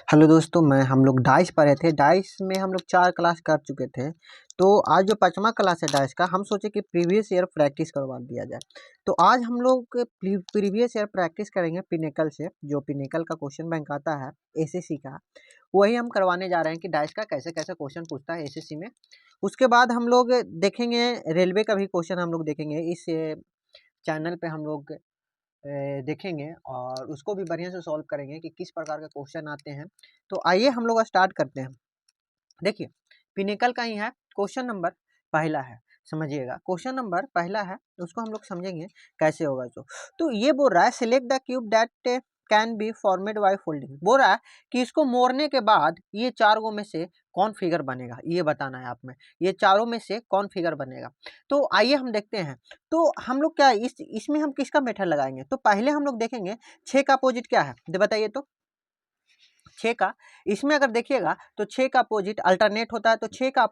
Hello दोस्तों, हम लोग डाइस पढ़े थे। डाइस में हम लोग 4 क्लास कर चुके थे। तो आज जो 5वां क्लास है डाइस का, हम सोचे कि प्रीवियस ईयर प्रैक्टिस करवा दिया जाए। तो आज हम लोग प्रीवियस ईयर प्रैक्टिस करेंगे पिनेकल से। जो पिनेकल का क्वेश्चन बैंक आता है एसएससी का, वही हम करवाने जा रहे हैं कि डाइस का कैसे कैसे क्वेश्चन पूछता है एसएससी में। उसके बाद हम लोग देखेंगे रेलवे का भी क्वेश्चन हम लोग देखेंगे। इस चैनल पे हम लोग देखेंगे और उसको भी बढ़िया से सॉल्व करेंगे कि किस प्रकार के क्वेश्चन आते हैं। तो आइए हम लोग स्टार्ट करते हैं। देखिए, पिनेकल का ही है क्वेश्चन नंबर पहला है। समझिएगा, क्वेश्चन नंबर पहला है, उसको हम लोग समझेंगे कैसे होगा। तो ये बोल रहा है select the cube that can be formed by folding. बोल रहा है कि इसको मोड़ने के बाद ये 4 गो में से कौन फिगर बनेगा, ये बताना है आप में। ये चारों में से कौन फिगर बनेगा। तो आइए हम देखते हैं। तो हम लोग क्या इसमें हम किसका मेथड लगाएंगे। तो पहले हम लोग देखेंगे 6 का अपोजिट क्या है, बताइए। तो 6 का, इसमें अगर देखिएगा तो 6 का अपोजिट अल्टरनेट होता है। तो 6 का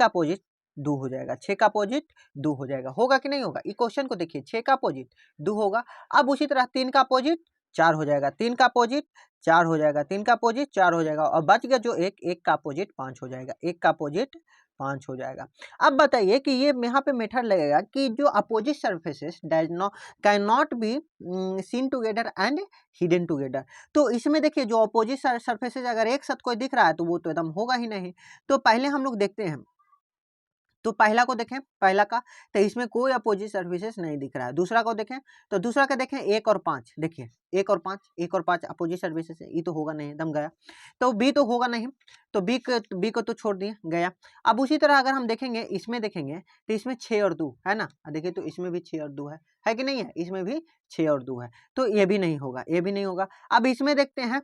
अपोजिट 2 हो जाएगा। 6 का अपोजिट 2 हो जाएगा। होगा कि नहीं होगा, इस क्वेश्चन को देखिए। 6 का अपोजिट 2 होगा। अब उसी तरह 3 का अपोजिट 4 हो जाएगा। 3 का अपोजिट 4 हो जाएगा। 3 का अपोजिट 4 हो जाएगा। और बच गया जो एक का अपोजिट 5 हो जाएगा। 1 का अपोजिट 5 हो जाएगा। अब बताइए कि ये यहाँ पे मेथड लगेगा कि जो opposite surfaces can not be seen together and hidden together. तो इसमें देखिए जो अपोजिट सरफेसेज अगर एक साथ कोई दिख रहा है तो वो तो एकदम होगा ही नहीं। तो पहले हम लोग देखते हैं। तो पहला को देखें, पहला का तो इसमें कोई अपोजिट सर्फेसेस नहीं दिख रहा है। दूसरा को देखें तो दूसरा का देखें 1 और 5। देखिए 1 और 5 अपोजिट सर्फेसेस है। ये तो होगा नहीं, दम गया। तो बी तो होगा नहीं। तो बी को तो छोड़ दिए, गया। अब उसी तरह अगर हम देखेंगे, इसमें देखेंगे तो इसमें 6 और 2 है ना। देखिए तो इसमें भी 6 और 2 है कि नहीं है। इसमें भी 6 और 2 है। तो ये भी नहीं होगा, ये भी नहीं होगा। अब इसमें देखते हैं,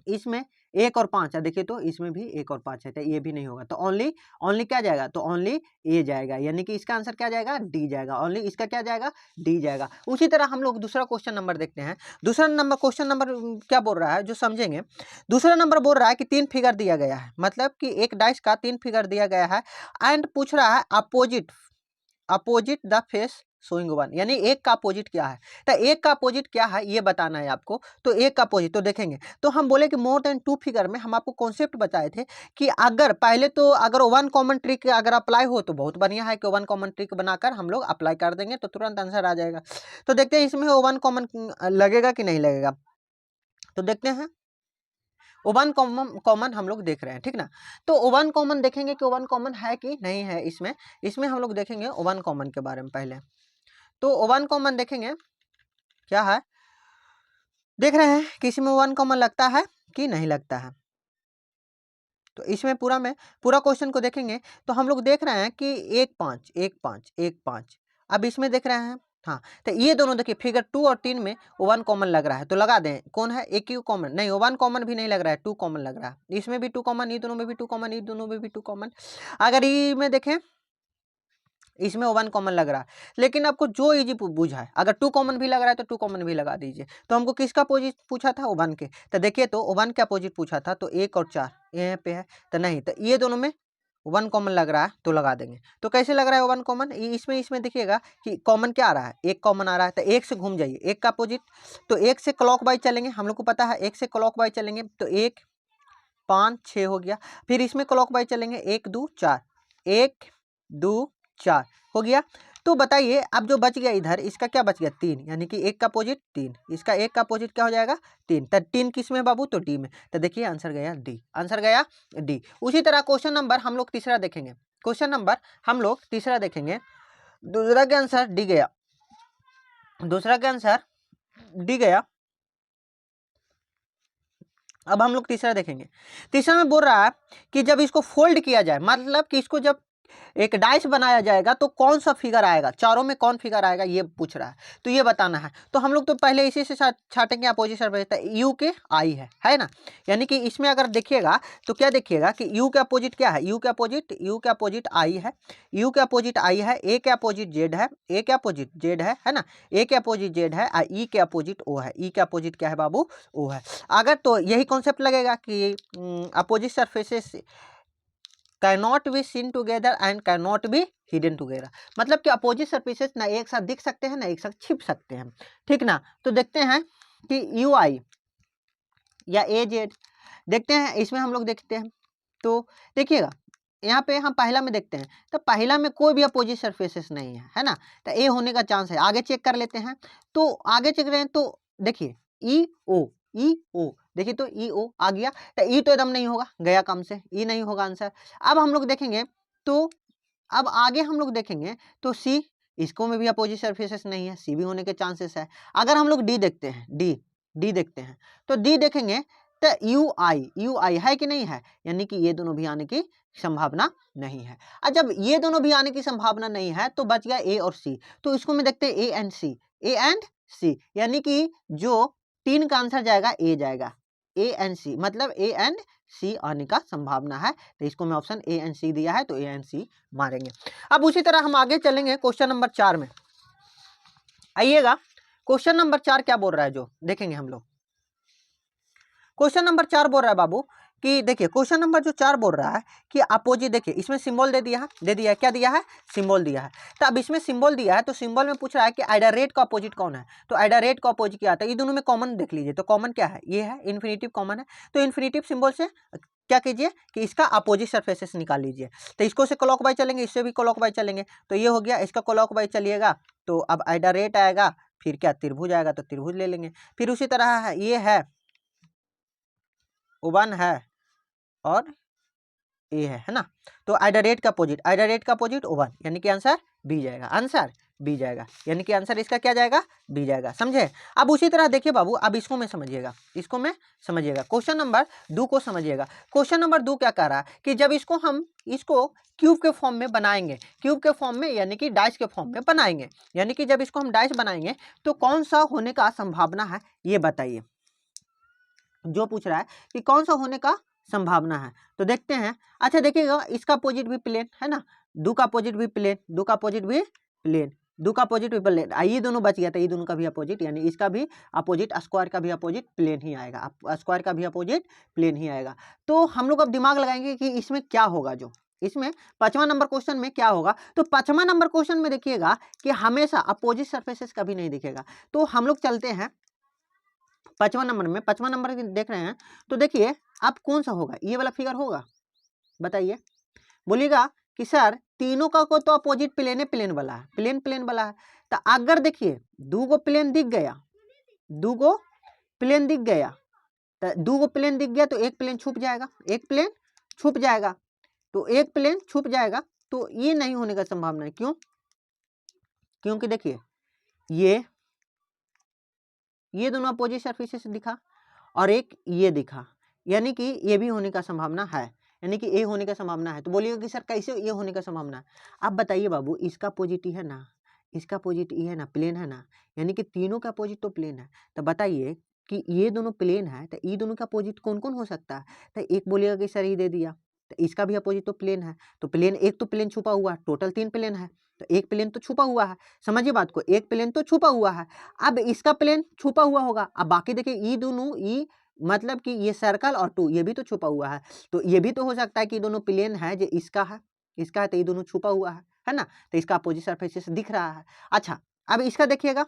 इसमें 1 और 5 है। देखिए तो इसमें भी 1 और 5 है। तो ये भी नहीं होगा। तो ओनली क्या जाएगा, तो ओनली ए जाएगा। यानी कि इसका आंसर क्या जाएगा, डी जाएगा। ओनली इसका क्या जाएगा, डी जाएगा। उसी तरह हम लोग दूसरा क्वेश्चन नंबर देखते हैं। दूसरा नंबर क्वेश्चन नंबर क्या बोल रहा है, जो समझेंगे। दूसरा नंबर बोल रहा है कि 3 फिगर दिया गया है, मतलब कि एक डाइस का 3 फिगर दिया गया है। एंड पूछ रहा है अपोजिट द फेस शोइंग 1, यानी एक का अपोजिट क्या है। तो एक का अपोजिट क्या है ये बताना है आपको। तो एक का अपोजिट तो देखेंगे। तो हम बोले कि मोर देन 2 फिगर में हम आपको कॉन्सेप्ट बताए थे कि अगर पहले तो अगर 1 कॉमन ट्रिक अगर अप्लाई हो तो बहुत बढ़िया है कि 1 कॉमन ट्रिक बनाकर हम लोग अप्लाई कर देंगे तो तुरंत आंसर आ जाएगा। तो देखते हैं इसमें 1 कॉमन लगेगा कि नहीं लगेगा। तो देखते हैं। ओवन कॉमन हम लोग देख रहे हैं, ठीक ना। तो ओवन कॉमन देखेंगे कि ओवन कॉमन है कि नहीं है। इसमें हम लोग देखेंगे ओवन कॉमन के बारे में पहले। तो ओवन कॉमन देखेंगे क्या है, देख रहे हैं कि इसमें ओवन कॉमन लगता है कि नहीं लगता है। तो इसमें पूरा क्वेश्चन को देखेंगे तो हम लोग देख रहे हैं कि 1 5 1 5 1 5। अब इसमें देख रहे हैं, हाँ। तो ये दोनों देखिए फिगर 2 और 3 में ओवन कॉमन लग रहा है। तो लगा दें, कौन है, एक क्यू कॉमन नहीं, ओवन कॉमन भी नहीं लग रहा है, 2 कॉमन लग रहा है। इसमें भी 2 कॉमन, ये दोनों में भी 2 कॉमन, ये दोनों में भी 2 कॉमन। अगर ये में देखें, इसमें 1 कॉमन लग रहा है। लेकिन आपको जो इजी पूछा है, अगर 2 कॉमन भी लग रहा है तो 2 कॉमन भी लगा दीजिए। तो हमको किसका अपोजिट पूछा था, 1 के। तो देखिए तो 1 के अपोजिट पूछा था। तो 1 और 4 यहाँ पे है। तो नहीं, तो ये दोनों में 1 कॉमन लग रहा है तो लगा देंगे। तो कैसे लग रहा है 1 कॉमन, इसमें देखिएगा कि कॉमन क्या आ रहा है, 1 कॉमन आ रहा है। तो 1 से घूम जाइए, 1 का अपोजिट। तो 1 से क्लॉक वाइज चलेंगे, हम लोग को पता है 1 से क्लॉक वाइज चलेंगे। तो 1 5 6 हो गया। फिर इसमें क्लॉक वाइज चलेंगे, 1 2 4, 1 2 4 हो गया। तो बताइए अब जो बच गया इधर, इसका क्या बच गया, 3, यानी कि 1 का अपोजिट 3। इसका 1 का अपोजिट क्या हो जाएगा, 3। तो 3 किस में बाबू, तो डी में। तो देखिए आंसर गया डी, आंसर गया डी। उसी तरह क्वेश्चन नंबर हम लोग तीसरा देखेंगे। क्वेश्चन नंबर हम लोग तीसरा देखेंगे। दूसरा का आंसर डी गया, दूसरा का आंसर डी गया। अब हम लोग तीसरा देखेंगे। तीसरा में बोल रहा है कि जब इसको फोल्ड किया जाए, मतलब कि इसको जब एक डाइस बनाया जाएगा तो कौन सा फिगर आएगा, चारों में कौन फिगर आएगा ये पूछ रहा है। तो ये बताना है। तो हम लोग तो पहले इसी से छाटेंगे अपोजिट सर्फेस। यू के आई है ना। यानी कि इसमें अगर देखिएगा तो क्या देखिएगा कि यू के अपोजिट क्या है, यू के अपोजिट आई है। यू के अपोजिट आई है, ए के अपोजिट जेड है, ए के अपोजिट जेड है ना। ए के अपोजिट जेड है और ई के अपोजिट ओ है। ई के अपोजिट क्या है बाबू, ओ है। अगर तो यही कॉन्सेप्ट लगेगा कि opposite surfaces can not be seen together and can not be hidden together. मतलब कि अपोजिट सर्फेसेस ना एक साथ दिख सकते हैं ना एक साथ छिप सकते हैं, ठीक ना। तो देखते हैं कि यू आई या ए जेड। देखते हैं इसमें हम लोग देखते हैं, तो देखिएगा यहाँ पे हम पहला में देखते हैं, तो पहला में कोई भी अपोजिट सरफेसेस नहीं है ना, तो ए होने का चांस है। आगे चेक कर लेते हैं, तो आगे चेक रहे हैं तो देखिए ई ओ, ई ओ, देखिए तो ई ओ आ गया, तो ई तो एकदम नहीं होगा, गया काम से, ई नहीं होगा आंसर। अब हम लोग देखेंगे, तो अब आगे हम लोग देखेंगे तो सी, इसको में भी अपोजिट सरफेसेस नहीं है, सी भी होने के चांसेस है। अगर हम लोग डी देखते हैं, डी देखते हैं, तो डी देखेंगे तो यू आई है कि नहीं है, यानी कि ये दोनों भी आने की संभावना नहीं है। और जब ये दोनों भी आने की संभावना नहीं है तो बच गया ए और सी, तो इसको में देखते हैं A and C, A and सी, यानी कि जो 3 का आंसर जाएगा ए जाएगा, ए एंड सी, मतलब ए एंड सी आने का संभावना है। तो इसको मैं ऑप्शन ए एंड सी दिया है, तो ए एंड सी मारेंगे। अब उसी तरह हम आगे चलेंगे क्वेश्चन नंबर 4 में। आइएगा क्वेश्चन नंबर 4 क्या बोल रहा है, जो देखेंगे हम लोग। क्वेश्चन नंबर 4 बोल रहा है बाबू कि देखिए क्वेश्चन नंबर जो 4 बोल रहा है कि अपोजिट, देखिए इसमें सिंबल दे दिया है, क्या दिया है, सिंबल दिया है। तो अब इसमें सिंबल दिया है, तो सिंबल में पूछ रहा है कि आइडरेट का अपोजिट कौन है, तो आइडरेट का अपोजिट क्या आता है, ये दोनों में कॉमन देख लीजिए, तो कॉमन क्या है, ये है, इन्फिनिटिव कॉमन है। तो इन्फिनिटिव सिंबल से क्या कीजिए कि इसका अपोजिट सरफेसेस निकाल लीजिए। तो इसको से क्लॉकवाइज चलेंगे, इससे भी क्लॉकवाइज चलेंगे, तो ये हो गया, इसका क्लॉकवाइज चलिएगा तो अब आइडरेट आएगा, फिर क्या त्रिभुज आएगा, तो त्रिभुज ले लेंगे। फिर उसी तरह है, ये है वन है और ए है ना, तो आइडरेट का अपोजिट वन, यानी कि आंसर बी जाएगा, आंसर बी जाएगा, यानी कि आंसर इसका क्या जाएगा, बी जाएगा, समझे। अब उसी तरह देखिए बाबू, अब इसको में समझिएगा, क्वेश्चन नंबर 2 को समझिएगा। क्वेश्चन नंबर 2 क्या कह रहा है कि जब इसको हम क्यूब के फॉर्म में बनाएंगे, क्यूब के फॉर्म में यानी कि डाइस के फॉर्म में बनाएंगे, यानी कि जब इसको हम डाइस बनाएंगे तो कौन सा होने का संभावना है, ये बताइए। जो पूछ रहा है कि कौन सा होने का संभावना है, तो देखते हैं। अच्छा देखिएगा, इसका अपोजिट भी प्लेन है ना, दो का अपोजिट भी प्लेन, ये दोनों बच गया था, ये दोनों का भी अपोजिट, यानी इसका भी अपोजिट, स्क्वायर का भी अपोजिट प्लेन ही आएगा, स्क्वायर का भी अपोजिट प्लेन ही आएगा। तो हम लोग अब दिमाग लगाएंगे कि इसमें क्या होगा, जो इसमें 5वां नंबर क्वेश्चन में क्या होगा। तो 5वां नंबर क्वेश्चन में देखिएगा कि हमेशा अपोजिट सरफेसेस कभी नहीं दिखेगा। तो हम लोग चलते हैं 5वां नंबर देख रहे हैं, तो देखिए अब कौन सा होगा, ये वाला फिगर होगा, बताइए, बोलिएगा कि सर तीनों का को तो अपोजिट प्लेन वाला है, प्लेन वाला है। तो अगर देखिए दो गो प्लेन दिख गया, तो दो गो प्लेन दिख गया, तो एक प्लेन छुप जाएगा, तो एक प्लेन छुप जाएगा, तो ये नहीं होने का संभावना है। क्यों? क्योंकि देखिए ये दोनों अपोजिट सरफेसेस दिखा और एक ये दिखा, यानी कि ये भी होने का संभावना है, यानी कि ए होने का संभावना है। तो बोलिएगा कि सर कैसे ये होने का संभावना है। अब बताइए बाबू, इसका अपोजिट है ना, इसका अपोजिट ये है ना, प्लेन है ना, यानी कि तीनों का अपोजिट तो प्लेन है। तो बताइए कि ये दोनों प्लेन है, तो ये दोनों का अपोजिट कौन कौन हो सकता है। तो एक बोलिएगा कि सर ये दे दिया, तो इसका भी अपोजिट तो प्लेन है, तो प्लेन एक तो प्लेन छुपा हुआ, टोटल 3 प्लेन है, तो एक प्लेन तो छुपा हुआ है, समझिए बात को, एक प्लेन तो छुपा हुआ है। अब इसका प्लेन छुपा हुआ होगा, अब बाकी देखिए ये दोनों, ये मतलब कि ये सर्कल और 2 ये भी तो छुपा हुआ है, तो ये भी तो हो सकता है कि दोनों प्लेन है, जो इसका है तो ये दोनों छुपा हुआ है ना, तो इसका अपोजिट सरफेस दिख रहा है। अच्छा अब इसका देखिएगा,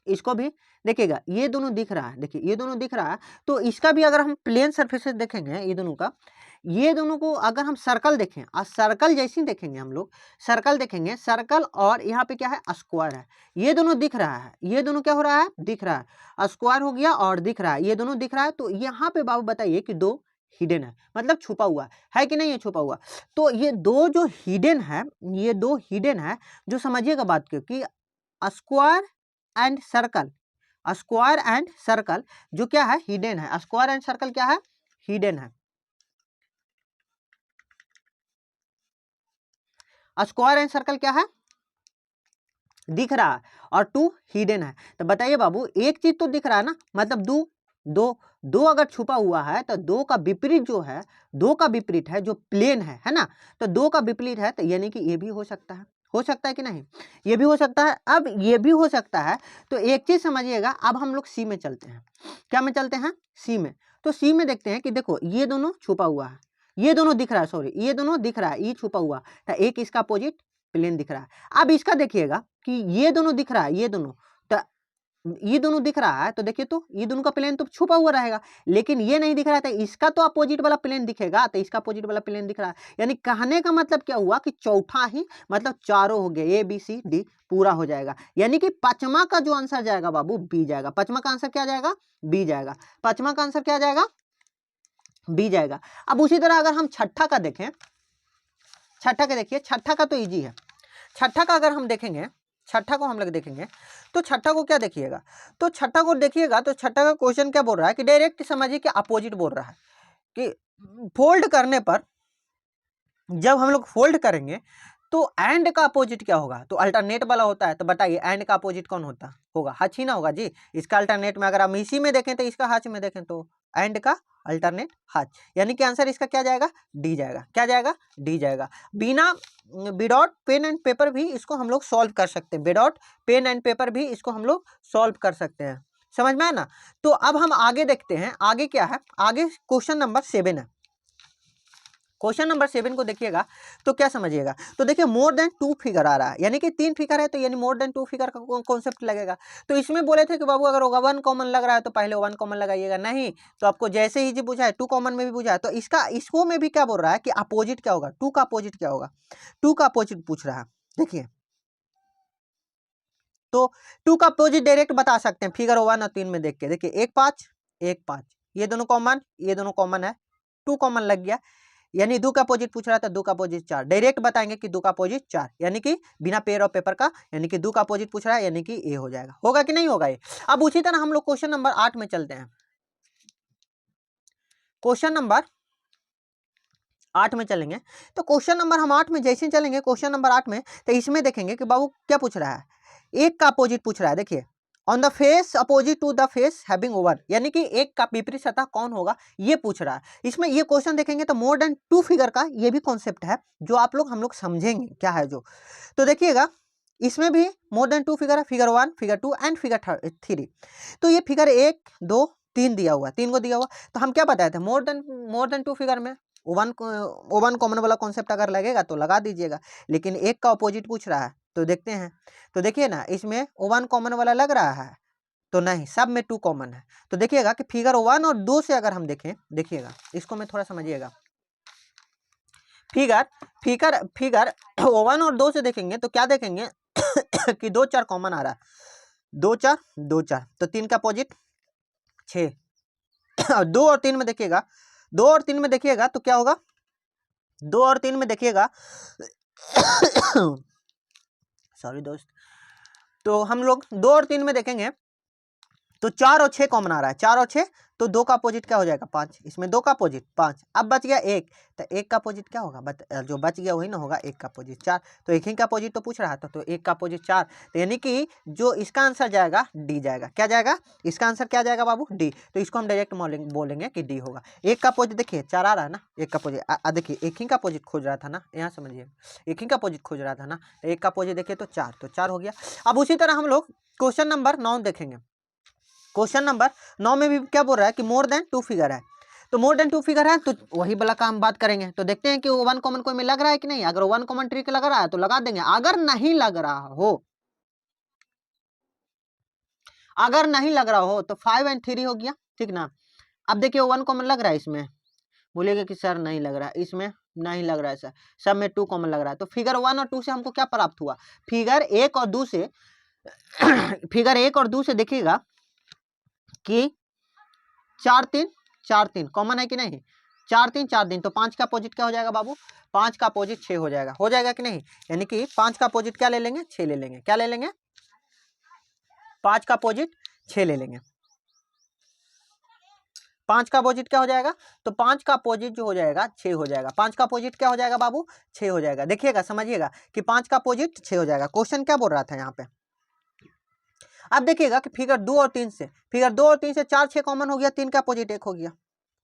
इसको भी देखिएगा, ये दोनों दिख रहा है, देखिए ये दोनों दिख रहा है, तो इसका भी अगर हम प्लेन सरफेसेस देखेंगे, ये दोनों का, ये दोनों को अगर हम सर्कल देखें, और सर्कल जैसे ही देखेंगे हम लोग, सर्कल देखेंगे, सर्कल और यहाँ पे क्या है, स्क्वायर है, ये दोनों दिख रहा है, ये दोनों क्या हो रहा है, दिख रहा है, स्क्वायर हो गया और दिख रहा है, ये दोनों दिख रहा है। तो यहाँ पे बाबू बताइए कि 2 हिडन मतलब छुपा हुआ है कि नहीं है छुपा हुआ। तो ये 2 जो हिडन है, ये 2 हिडन है, जो समझिएगा बात को कि स्क्वायर एंड सर्कल जो क्या है, हिडन है, स्क्वायर एंड सर्कल क्या है, हिडन है, स्क्वायर एंड सर्कल क्या है, दिख रहा है, और 2 हिडन है। तो बताइए बाबू, एक चीज तो दिख रहा है ना, मतलब दो अगर छुपा हुआ है, तो 2 का विपरीत जो है, 2 का विपरीत है जो प्लेन है ना, तो 2 का विपरीत है, तो यानी कि ये भी हो सकता है कि नहीं, ये भी हो सकता है। अब ये भी हो सकता है, तो एक चीज समझिएगा, अब हम लोग सी में चलते हैं, क्या में चलते हैं, सी में। तो सी में देखते हैं कि देखो ये दोनों छुपा हुआ है, ये दोनों दिख रहा है, सॉरी ये दोनों दिख रहा है, ये छुपा हुआ, तो एक इसका अपोजिट प्लेन दिख रहा है। अब इसका देखिएगा कि ये दोनों दिख रहा है, ये दोनों, तो ये दोनों दिख रहा है तो देखिए तो ये दोनों का प्लेन तो छुपा हुआ रहेगा, लेकिन ये नहीं दिख रहा था, इसका तो अपोजिट वाला प्लेन दिखेगा, तो इसका अपोजिट वाला प्लेन दिख रहा है। यानी कहने का मतलब क्या हुआ कि चौथा ही मतलब चारों हो गए, ए बी सी डी पूरा हो जाएगा। यानी कि पांचवा का जो आंसर जाएगा बाबू बी जाएगा। पांचवा का आंसर क्या जाएगा? बी जाएगा। पांचवा का आंसर क्या जाएगा? बी जाएगा। अब उसी तरह अगर हम छठा का देखें, छठा का देखिए, छठा का तो इजी है। छठा का अगर हम देखेंगे, छठा को हम लोग देखेंगे तो छठा को क्या देखिएगा, तो छठा को देखिएगा तो छठा का क्वेश्चन क्या बोल रहा है कि डायरेक्ट समझिए कि अपोजिट बोल रहा है कि फोल्ड करने पर, जब हम लोग फोल्ड करेंगे तो एंड का अपोजिट क्या होगा? तो अल्टरनेट वाला होता है। तो बताइए एंड का अपोजिट कौन होता होगा? हच ही ना होगा जी। इसका अल्टरनेट में अगर हम इसी में देखें तो इसका हच में देखें तो एंड का अल्टरनेट हच, यानी कि आंसर इसका क्या जाएगा? डी जाएगा। क्या जाएगा? डी जाएगा। बिना विदाउट पेन एंड पेपर भी इसको हम लोग सॉल्व कर सकते हैं। विदाउट पेन एंड पेपर भी इसको हम लोग सॉल्व कर सकते हैं। समझ में आया ना? तो अब हम आगे देखते हैं, आगे क्या है? आगे क्वेश्चन नंबर 7 है। क्वेश्चन नंबर 7 को देखिएगा तो क्या समझिएगा, तो देखिए मोर देन 2 फिगर आ रहा है, यानी कि 3 फिगर है, तो यानी मोर देन 2 फिगर का कॉन्सेप्ट लगेगा। तो इसमें बोले थे कि बाबू अगर 1 कॉमन लग रहा है तो पहले 1 कॉमन लगाइएगा, नहीं तो आपको जैसे ही जी पूछा है 2 कॉमन में भी पूछा है, तो इसका इसको में भी क्या बोल रहा है कि अपोजिट क्या होगा? 2 का अपोजिट क्या होगा? 2 का अपोजिट पूछ रहा है। देखिए तो 2 का अपोजिट डायरेक्ट बता सकते हैं फिगर 1 और 3 में देख के। देखिए 1 5 1 5, ये दोनों कॉमन, ये दोनों कॉमन है, 2 कॉमन लग गया, यानी 2 का अपोजिट पूछ रहा था, 2 का अपोजिट 4, डायरेक्ट बताएंगे कि 2 का अपोजिट 4, यानी कि बिना पेयर और पेपर का, यानी कि 2 का अपोजिट पूछ रहा है, यानी कि ए हो जाएगा। होगा कि नहीं होगा ये? अब उसी तरह हम लोग क्वेश्चन नंबर 8 में चलते हैं। क्वेश्चन नंबर 8 में चलेंगे तो क्वेश्चन नंबर हम 8 में जैसे ही चलेंगे, क्वेश्चन नंबर 8 में तो इसमें देखेंगे कि बाबू क्या पूछ रहा है, एक का अपोजिट पूछ रहा है। देखिए on the face opposite to the face having over, यानी कि एक का विपरीत सतह कौन होगा, ये पूछ रहा है। इसमें ये क्वेश्चन देखेंगे तो मोर देन 2 फिगर का ये भी कॉन्सेप्ट है, जो आप लोग हम लोग समझेंगे क्या है जो। तो देखिएगा इसमें भी मोर देन 2 फिगर है, फिगर 1 फिगर 2 एंड फिगर 3। तो ये फिगर 1 2 3 दिया हुआ है, 3 को दिया हुआ, तो हम क्या बताए थे, मोर देन 2 फिगर में वन कॉमन वाला कॉन्सेप्ट अगर लगेगा तो लगा दीजिएगा, लेकिन एक का अपोजिट पूछ रहा है तो देखते हैं। तो देखिए ना इसमें 1 कॉमन वाला लग रहा है तो नहीं, सब में 2 कॉमन है। तो देखिएगा कि फिगर 1 और 2 से अगर हम देखें, देखिएगा इसको मैं थोड़ा समझिएगा, फिगर फिगर फिगर 1 और 2 से देखेंगे तो क्या देखेंगे कि 2 4 कॉमन आ रहा है, 2 4 2 4, तो 3 का अपोजिट 6। 2 और 3 में देखिएगा, 2 और 3 में देखिएगा तो क्या होगा, 2 और 3 में देखिएगा सॉरी दोस्त, तो हम लोग 2 और 3 में देखेंगे तो 4 और 6 कॉमन आ रहा है, 4 और 6, तो 2 का अपोजिट क्या हो जाएगा? 5, इसमें 2 का अपोजिट 5, अब बच गया 1, तो 1 का अपोजिट क्या होगा? जो बच गया वही ना होगा, 1 का अपोजिट 4, तो एक ही का अपोजिट तो पूछ रहा था, तो 1 का अपोजिट 4, तो यानी कि जो इसका आंसर जाएगा डी जाएगा। क्या जाएगा? इसका आंसर क्या जाएगा बाबू? डी। तो इसको हम डायरेक्ट बोलेंगे कि डी होगा। 1 का अपोजिट देखिए 4 आ रहा है ना, 1 का अपोजिट देखिए एक ही का अपोजिट खोज रहा था ना, यहाँ समझिए एक ही का अपोजिट खोज रहा था ना, तो 1 का अपोजिट देखिए तो 4, तो 4 हो गया। अब उसी तरह हम लोग क्वेश्चन नंबर 9 देखेंगे। क्वेश्चन नंबर 9 में भी क्या बोल रहा है कि मोर देन 2 फिगर है, तो मोर देन 2 फिगर है तो वही वाला का हम बात करेंगे। तो देखते हैं कि 1 कॉमन कोई में लग रहा है कि नहीं। अगर 1 कॉमन ट्रिक लग रहा है तो लगा देंगे, अगर नहीं लग रहा हो, अगर नहीं लग रहा हो तो 5 एंड 3 हो गया, ठीक ना। अब देखिए 1 कॉमन लग रहा है इसमें, बोलिएगा कि सर नहीं लग रहा है, इसमें नहीं लग रहा है सर, सब में 2 कॉमन लग रहा है। तो फिगर 1 और 2 से हमको क्या प्राप्त हुआ? फिगर 1 और 2 से फिगर 1 और 2 से देखिएगा कि 4 3 कॉमन है कि नहीं, 4 3 तो 5 का अपोजिट क्या हो जाएगा बाबू? 5 का अपोजिट 6 हो जाएगा कि नहीं? यानी कि 5 का अपोजिट क्या ले लेंगे? 6 ले लेंगे। क्या ले लेंगे? 5 का अपोजिट 6 ले लेंगे। 5 का अपोजिट क्या हो जाएगा? तो 5 का अपोजिट जो हो जाएगा 6 हो जाएगा। 5 का अपोजिट क्या हो जाएगा बाबू? 6 हो जाएगा। देखिएगा समझिएगा कि 5 का अपोजिट 6 हो जाएगा। क्वेश्चन क्या बोल रहा था यहाँ पे? अब देखिएगा कि फिगर 2 और 3 से, फिगर 2 और 3 से 4 6 कॉमन हो गया, 3 का अपोजिट 1 हो गया।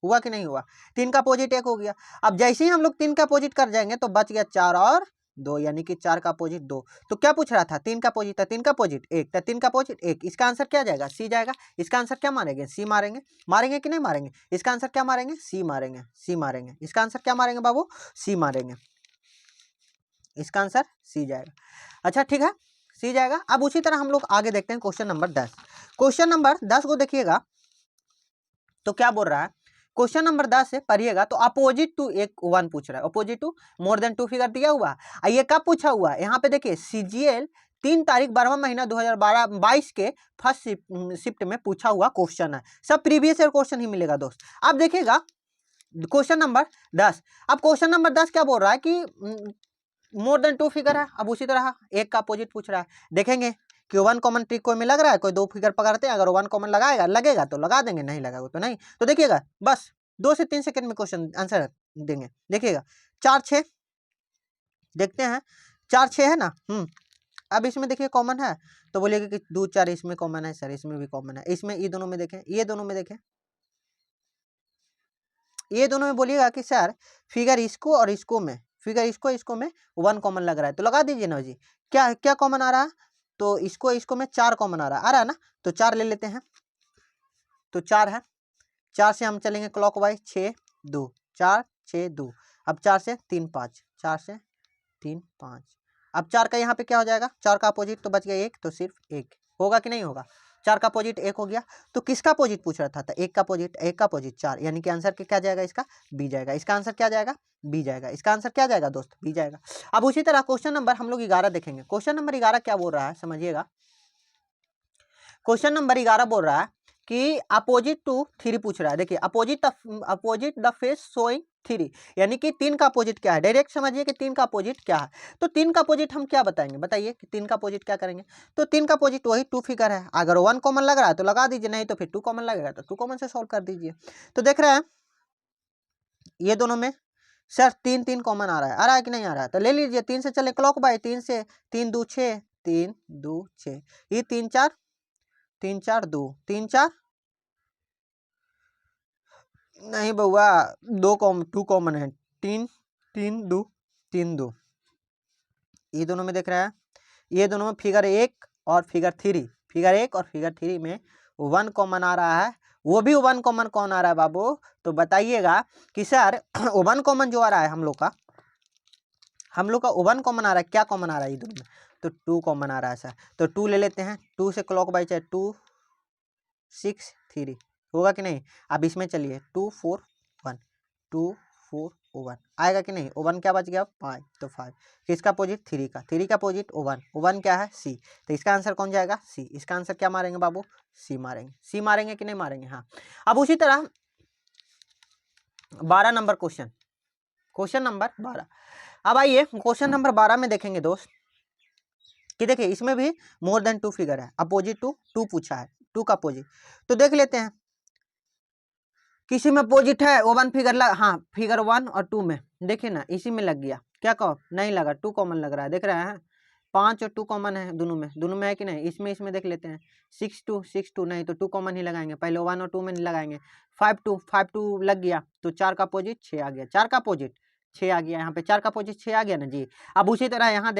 हुआ कि नहीं हुआ? 3 का अपोजिट 1 हो गया। अब जैसे ही हम लोग 3 का अपोजिट कर जाएंगे तो बच गया 4 और 2, यानी कि 4 का अपोजिट 2। तो क्या पूछ रहा था? 3 का अपोजिट था, 3 का अपोजिट 1 था, 3 का अपोजिट 1। इसका आंसर क्या जाएगा? सी जाएगा। इसका आंसर क्या मारेंगे? सी मारेंगे। मारेंगे कि नहीं मारेंगे? इसका आंसर क्या मारेंगे? सी मारेंगे। सी मारेंगे। इसका आंसर क्या मारेंगे बाबू? सी मारेंगे। इसका आंसर सी जाएगा। अच्छा ठीक है, सी जाएगा। अब उसी तरह हम लोग आगे देखते हैं क्वेश्चन नंबर 10। क्वेश्चन नंबर 10 को देखिएगा तो क्या बोल रहा है, क्वेश्चन नंबर 10 से पढ़िएगा तो अपोजिट टू एक 1 पूछ रहा है, opposite to more than 2 figure दिया हुआ है। ये कब पूछा हुआ है, यहाँ पे देखिए सीजीएल 3 तारीख 12वां महीना 2022 के फर्स्ट शिफ्ट में पूछा हुआ क्वेश्चन है। सब प्रीवियस ईयर क्वेश्चन ही मिलेगा दोस्त। अब देखिएगा क्वेश्चन नंबर 10। अब क्वेश्चन नंबर 10 क्या बोल रहा है कि मोर देन 2 फिगर है। अब उसी तरह एक का अपोजिट पूछ रहा है। देखेंगे कि 1 कॉमन ट्रिक कोई में लग रहा है, कोई 2 फिगर पकड़ते हैं, अगर 1 कॉमन लगाएगा लगेगा तो लगा देंगे, नहीं लगाएगा तो नहीं। तो देखिएगा बस 2 से 3 सेकंड में क्वेश्चन आंसर देंगे। देखिएगा 4 6 देखते हैं, 4 6 है ना। अब इसमें देखिए कॉमन है तो बोलिएगा कि 2 4 इसमें कॉमन है सर, इसमें भी कॉमन है, इसमें ये दोनों में देखें, ये दोनों में देखें, ये दोनों में बोलिएगा कि सर फिगर इसको और इसको में, फिगर इसको में 1 कॉमन लग रहा है तो लगा दीजिए ना जी। क्या क्या कॉमन आ रहा है, तो इसको में 4 कॉमन आ रहा है ना, तो 4 ले लेते हैं। तो 4 है, 4 से हम चलेंगे क्लॉकवाइज, 6 2 4 6 2। अब 4 से 3 5, 4 से 3 5। अब 4 का यहाँ पे क्या हो जाएगा, 4 का अपोजिट तो बच गया 1, तो सिर्फ 1 होगा कि नहीं होगा। 4 का अपोजिट 1 हो गया। तो किसका अपोजिट पूछ रहा था, 1 का अपोजिट, 1 का अपोजिट 4, यानी कि आंसर क्या जाएगा इसका, बी जाएगा। इसका आंसर क्या जाएगा, बी जाएगा। इसका आंसर क्या जाएगा दोस्त, बी जाएगा। अब उसी तरह क्वेश्चन नंबर हम लोग 11 देखेंगे। क्वेश्चन नंबर 11 क्या बोल रहा है समझिएगा। क्वेश्चन नंबर 11 बोल रहा है कि अपोजिट टू 3 पूछ रहा है। देखिए अपोजिट द फेस शोइंग 3, यानी कि 3 का अपोजिट क्या है, डायरेक्ट समझिए कि 3 का अपोजिट क्या है। तो 3 का अपोजिट हम क्या बताएंगे, बताइए कि 3 का अपोजिट क्या करेंगे। तो 3 का अपोजिट वही 2 फिगर है, अगर 1 कॉमन लग रहा है तो लगा दीजिए, नहीं तो फिर 2 कॉमन लगेगा तो 2 कॉमन से सॉल्व कर दीजिए। तो देख रहे हैं ये दोनों में सर 3 3 कॉमन आ रहा है कि नहीं आ रहा है, तो ले लीजिए 3 से चले क्लॉक बाय, 3 से 3 2 6, 3 2 6, ये 3 4 3 4 2 3 4 नहीं बउआ 2 कॉमन है, 3 3 2 3 2, ये दोनों में देख रहा है, ये दोनों में फिगर 1 और फिगर 3, फिगर 1 और फिगर 3 में 1 कॉमन आ रहा है। वो भी 1 कॉमन कौन आ रहा है बाबू, तो बताइएगा कि सर 1 कॉमन जो आ रहा है हम लोग का 1 कॉमन आ रहा है, क्या कॉमन आ रहा है ये दोनों में, तो 2 कॉमन आ रहा है सर। तो 2 ले लेते हैं, 2 से क्लॉक बाई चाहे 2 6 3 होगा कि नहीं। अब इसमें चलिए 2 4 1 2 4 1 आएगा कि नहीं, 1 क्या बच गया 5, तो 5 किसका अपोजिट 3 का, 3 का अपोजिट 1 क्या है सी, तो इसका आंसर कौन जाएगा सी। इसका आंसर क्या मारेंगे बाबू, सी मारेंगे, सी मारेंगे कि नहीं मारेंगे। हाँ अब उसी तरह 12 नंबर क्वेश्चन, क्वेश्चन नंबर 12। अब आइए क्वेश्चन नंबर 12 में देखेंगे दोस्त कि देखिए इसमें भी मोर देन 2 फिगर है, अपोजिट टू 2 पूछा है, 2 का अपोजिट। तो देख लेते हैं किसी में अपोजिट है वो 1 फिगर हाँ फिगर 1 और 2 में देखिए ना, इसी में लग गया, क्या कहो नहीं लगा, 2 कॉमन लग रहा है, देख रहे हैं 5 और 2 कॉमन है दोनों में है कि नहीं। इसमें देख लेते हैं 6 2 नहीं तो 2 कॉमन ही लगाएंगे, पहले 1 और 2 में नहीं लगाएंगे। 5 2 लग गया तो 4 का अपोजिट 6 आ गया, 4 का अपोजिट 6 आ गया, यहाँ पे 4 का अपोजिट 6 आ गया ना जी। अब उसी तरह यहाँ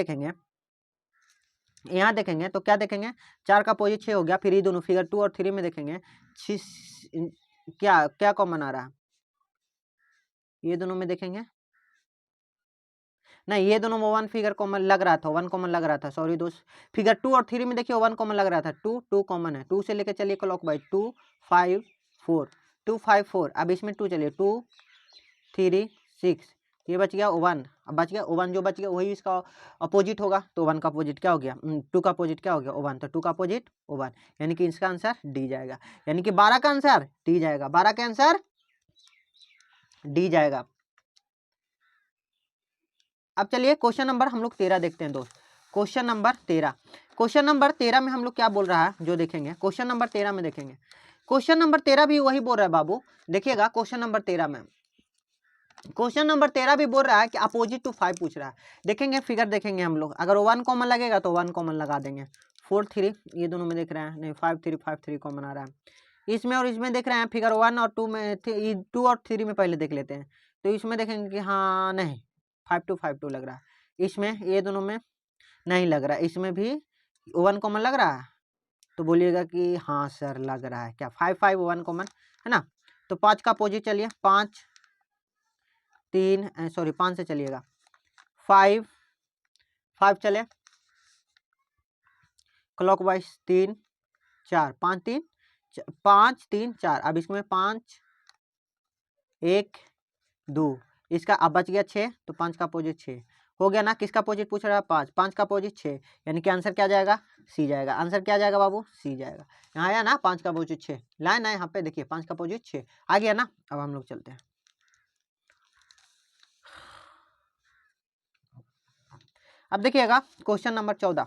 देखेंगे तो क्या देखेंगे, 4 का अपोजिट 6 हो गया, फिर ये दोनों फिगर 2 और 3 में देखेंगे 6 क्या क्या कॉमन आ रहा है, ये दोनों में देखेंगे नहीं, ये दोनों में 1 फिगर कॉमन लग रहा था, 1 कॉमन लग रहा था, सॉरी दोस्त। फिगर 2 और 3 में देखिए 1 कॉमन लग रहा था, 2 कॉमन है, 2 से लेकर चलिए क्लॉक बाई 2 5 4 2 5 4। अब इसमें 2 चलिए 2 3 6, ये बच गया 1, अब बच गया 1, जो बच गया वही इसका अपोजिट होगा, तो 1 का अपोजिट क्या हो गया, 2 का अपोजिट क्या हो गया 1, तो 2 का अपोजिट 1, यानी कि इसका आंसर डी जाएगा, यानी कि 12 का आंसर डी जाएगा, 12 का आंसर डी जाएगा। अब चलिए क्वेश्चन नंबर हम लोग 13 देखते हैं दोस्त। क्वेश्चन नंबर 13 में हम लोग क्या बोल रहा है जो देखेंगे, क्वेश्चन नंबर 13 में देखेंगे, क्वेश्चन नंबर 13 भी वही बोल रहा है बाबू। देखिएगा क्वेश्चन नंबर 13 में, क्वेश्चन नंबर 13 भी बोल रहा है कि अपोजिट टू 5 पूछ रहा है। देखेंगे फिगर देखेंगे हम लोग, अगर 1 कॉमन लगेगा तो 1 कॉमन लगा देंगे। 4 3 ये दोनों में देख रहे हैं, नहीं 5 3 कॉमन आ रहा है इसमें, और इसमें देख रहे हैं फिगर 1 और 2 में, 2 और 3 में पहले देख लेते हैं, तो इसमें देखेंगे कि हाँ नहीं 5 2 लग रहा है, इसमें ये दोनों में नहीं लग रहा है, इसमें भी 1 कॉमन लग रहा है, तो बोलिएगा कि हाँ सर लग रहा है, क्या 5 5 1 कॉमन है ना। तो 5 का अपोजिट चलिए 5 3 सॉरी 5 से चलिएगा 5 5 चले क्लॉकवाइज 3 4 5 3 4। अब इसमें 5 1 2, इसका अब बच गया 6, तो 5 का अपोजिट 6 हो गया ना। किसका अपोजिट पूछ रहा है? 5, 5 का अपोजिट 6, यानी कि आंसर क्या जाएगा? सी जाएगा। आंसर क्या जाएगा बाबू? सी जाएगा। यहाँ आया ना 5 का अपोजिट 6, लाइन है यहाँ पे, देखिए 5 का अपोजिट 6 आ गया ना। अब हम लोग चलते हैं, अब देखिएगा क्वेश्चन नंबर 14।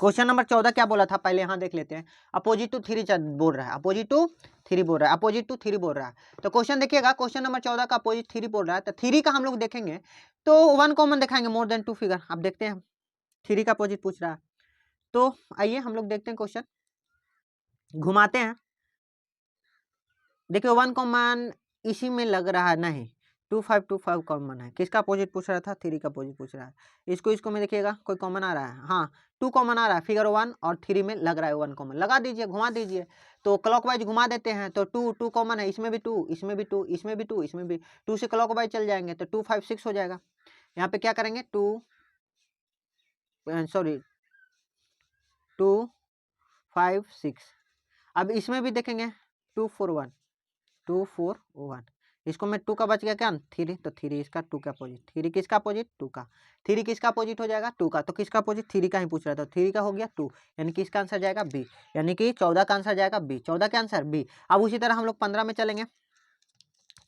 क्वेश्चन नंबर 14 क्या बोला था पहले यहाँ देख लेते हैं। अपोजिट टू 3 बोल रहा है, अपोजिट टू 3 बोल रहा है, अपोजिट टू 3 बोल रहा है। तो क्वेश्चन देखिएगा, क्वेश्चन नंबर 14 का अपोजिट 3 बोल रहा है, तो 3 का हम लोग देखेंगे तो 1 कॉमन दिखाएंगे, मोर देन 2 फिगर। अब देखते हैं 3 का अपोजिट पूछ रहा है, तो आइए हम लोग देखते हैं क्वेश्चन, घुमाते हैं। देखिए 1 कॉमन इसी में लग रहा है, नहीं 2 5 2 5 कॉमन है। किसका अपोजिट पूछ रहा था? 3 का अपोजिट पूछ रहा है। इसको में देखिएगा कोई कॉमन आ रहा है, हाँ 2 कॉमन आ रहा है। फिगर 1 और 3 में लग रहा है 1 कॉमन, लगा दीजिए, घुमा दीजिए। तो क्लॉकवाइज घुमा देते हैं, तो 2 कॉमन है, इसमें भी 2, इसमें भी 2, इसमें भी 2, इसमें भी 2 से क्लॉकवाइज चल जाएंगे तो 2 5 6 हो जाएगा। यहाँ पे क्या करेंगे 2 5 6। अब इसमें भी देखेंगे 2 4 1 2 4 1, इसको में 2 का बच गया क्या? 3, तो 3 इसका 2 का अपोजिट, 3 किसका अपोजिट? 2 का। 3 किसका अपोजिट हो जाएगा? 2 का। तो किसका अपोजिट? 3 का ही पूछ रहा था, 3 का हो गया 2, यानी कि इसका आंसर जाएगा बी, यानी कि 14 का आंसर जाएगा बी, 14 का आंसर बी। अब उसी तरह हम लोग 15 में चलेंगे,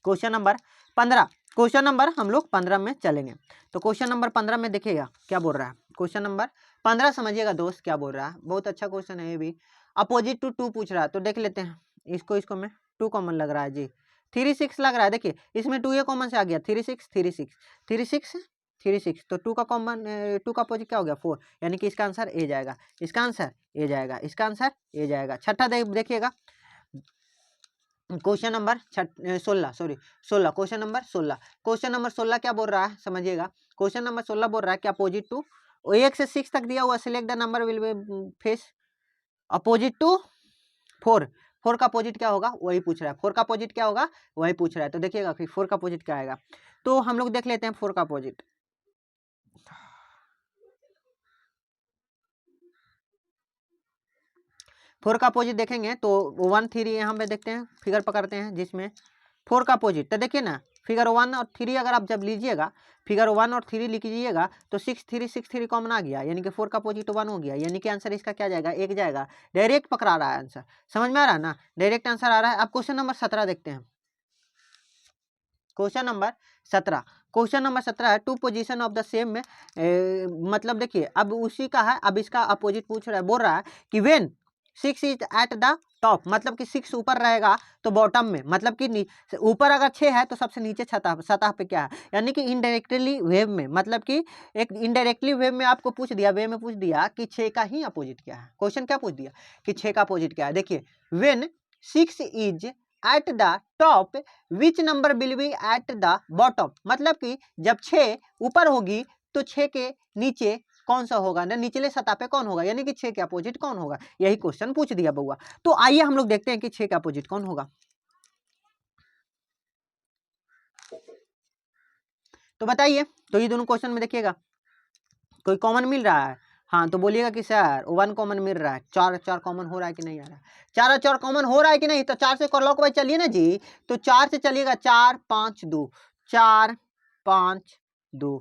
क्वेश्चन नंबर 15, क्वेश्चन नंबर हम लोग 15 में चलेंगे। तो क्वेश्चन नंबर 15 में देखिएगा क्या बोल रहा है। क्वेश्चन नंबर 15 समझिएगा दोस्त क्या बोल रहा है, बहुत अच्छा क्वेश्चन है ये भी। अपोजिट टू 2 पूछ रहा है, तो देख लेते हैं इसको में 2 कॉमन लग रहा है जी, 3 6 लग रहा है। देखिए इसमें 2 ये कॉमन से आ गया, 3 6 3 6 3 6 3 6, तो 2 का कॉमन 2 का अपोजिट क्या हो गया? 4, यानी कि इसका आंसर ए जाएगा, इसका आंसर ए जाएगा, इसका आंसर ए जाएगा। छठा देखिएगा question number 16, sorry 16, question number 16, question number 16 क्या बोल रहा है समझिएगा। क्वेश्चन नंबर 16 बोल रहा है कि अपोजिट टू 1 से 6 तक दिया हुआ, select the number will be face opposite to 4, 4 का अपोजिट क्या होगा वही पूछ रहा है, 4 का अपोजिट क्या होगा वही पूछ रहा है। तो देखिएगा फिर 4 का अपोजिट क्या आएगा, तो हम लोग देख लेते हैं 4 का अपोजिट। 4 का अपोजिट देखेंगे तो 1 3 यहाँ पे देखते हैं, फिगर पकड़ते हैं जिसमें 4 का अपोजिट, तो देखिए ना फिगर 1 और 3 अगर आप जब लीजिएगा, फिगर 1 और 3 लिख लीजिएगा तो 6 3 कॉमन आ गया, यानी कि 4 का अपोजिट 1 हो गया, यानी कि आंसर इसका क्या जाएगा? एक जाएगा। डायरेक्ट पकड़ा रहा है आंसर, समझ में आ रहा है ना, डायरेक्ट आंसर आ रहा है। अब क्वेश्चन नंबर 17 देखते हैं, क्वेश्चन नंबर 17, क्वेश्चन नंबर 17 है two position of the same में मतलब देखिए अब उसी का है, अब इसका अपोजिट पूछ रहा है, बोल रहा है कि when 6 is at the top, मतलब कि 6 ऊपर रहेगा तो बॉटम में, मतलब कि ऊपर अगर 6 है तो सबसे नीचे सतह पे क्या है, यानी कि इनडायरेक्टली वेव में, मतलब कि एक इनडायरेक्टली वेव में आपको पूछ दिया, वे में पूछ दिया कि 6 का ही अपोजिट क्या है। क्वेश्चन क्या पूछ दिया कि 6 का अपोजिट क्या है। देखिए when 6 is at the top which number will B at the bottom, मतलब कि जब 6 ऊपर होगी तो 6 के नीचे कौन सा होगा ना, निचले सतह पे कौन होगा, यानी कि 6 के अपोजिट कौन होगा, यही क्वेश्चन पूछ दिया बउआ। तो आइए हम लोग देखते हैं कि 6 के अपोजिट कौन होगा। तो बताइए, तो ये दोनों क्वेश्चन में देखिएगा कोई कॉमन मिल रहा है, हाँ तो बोलिएगा कि सर 1 कॉमन मिल रहा है, 4 कॉमन हो रहा है कि नहीं आ रहा है, 4 कॉमन हो रहा है कि नहीं, तो 4 से क्लॉकवाइज चलिए ना जी, तो 4 से चलिएगा, 4 5 2 4 5 2।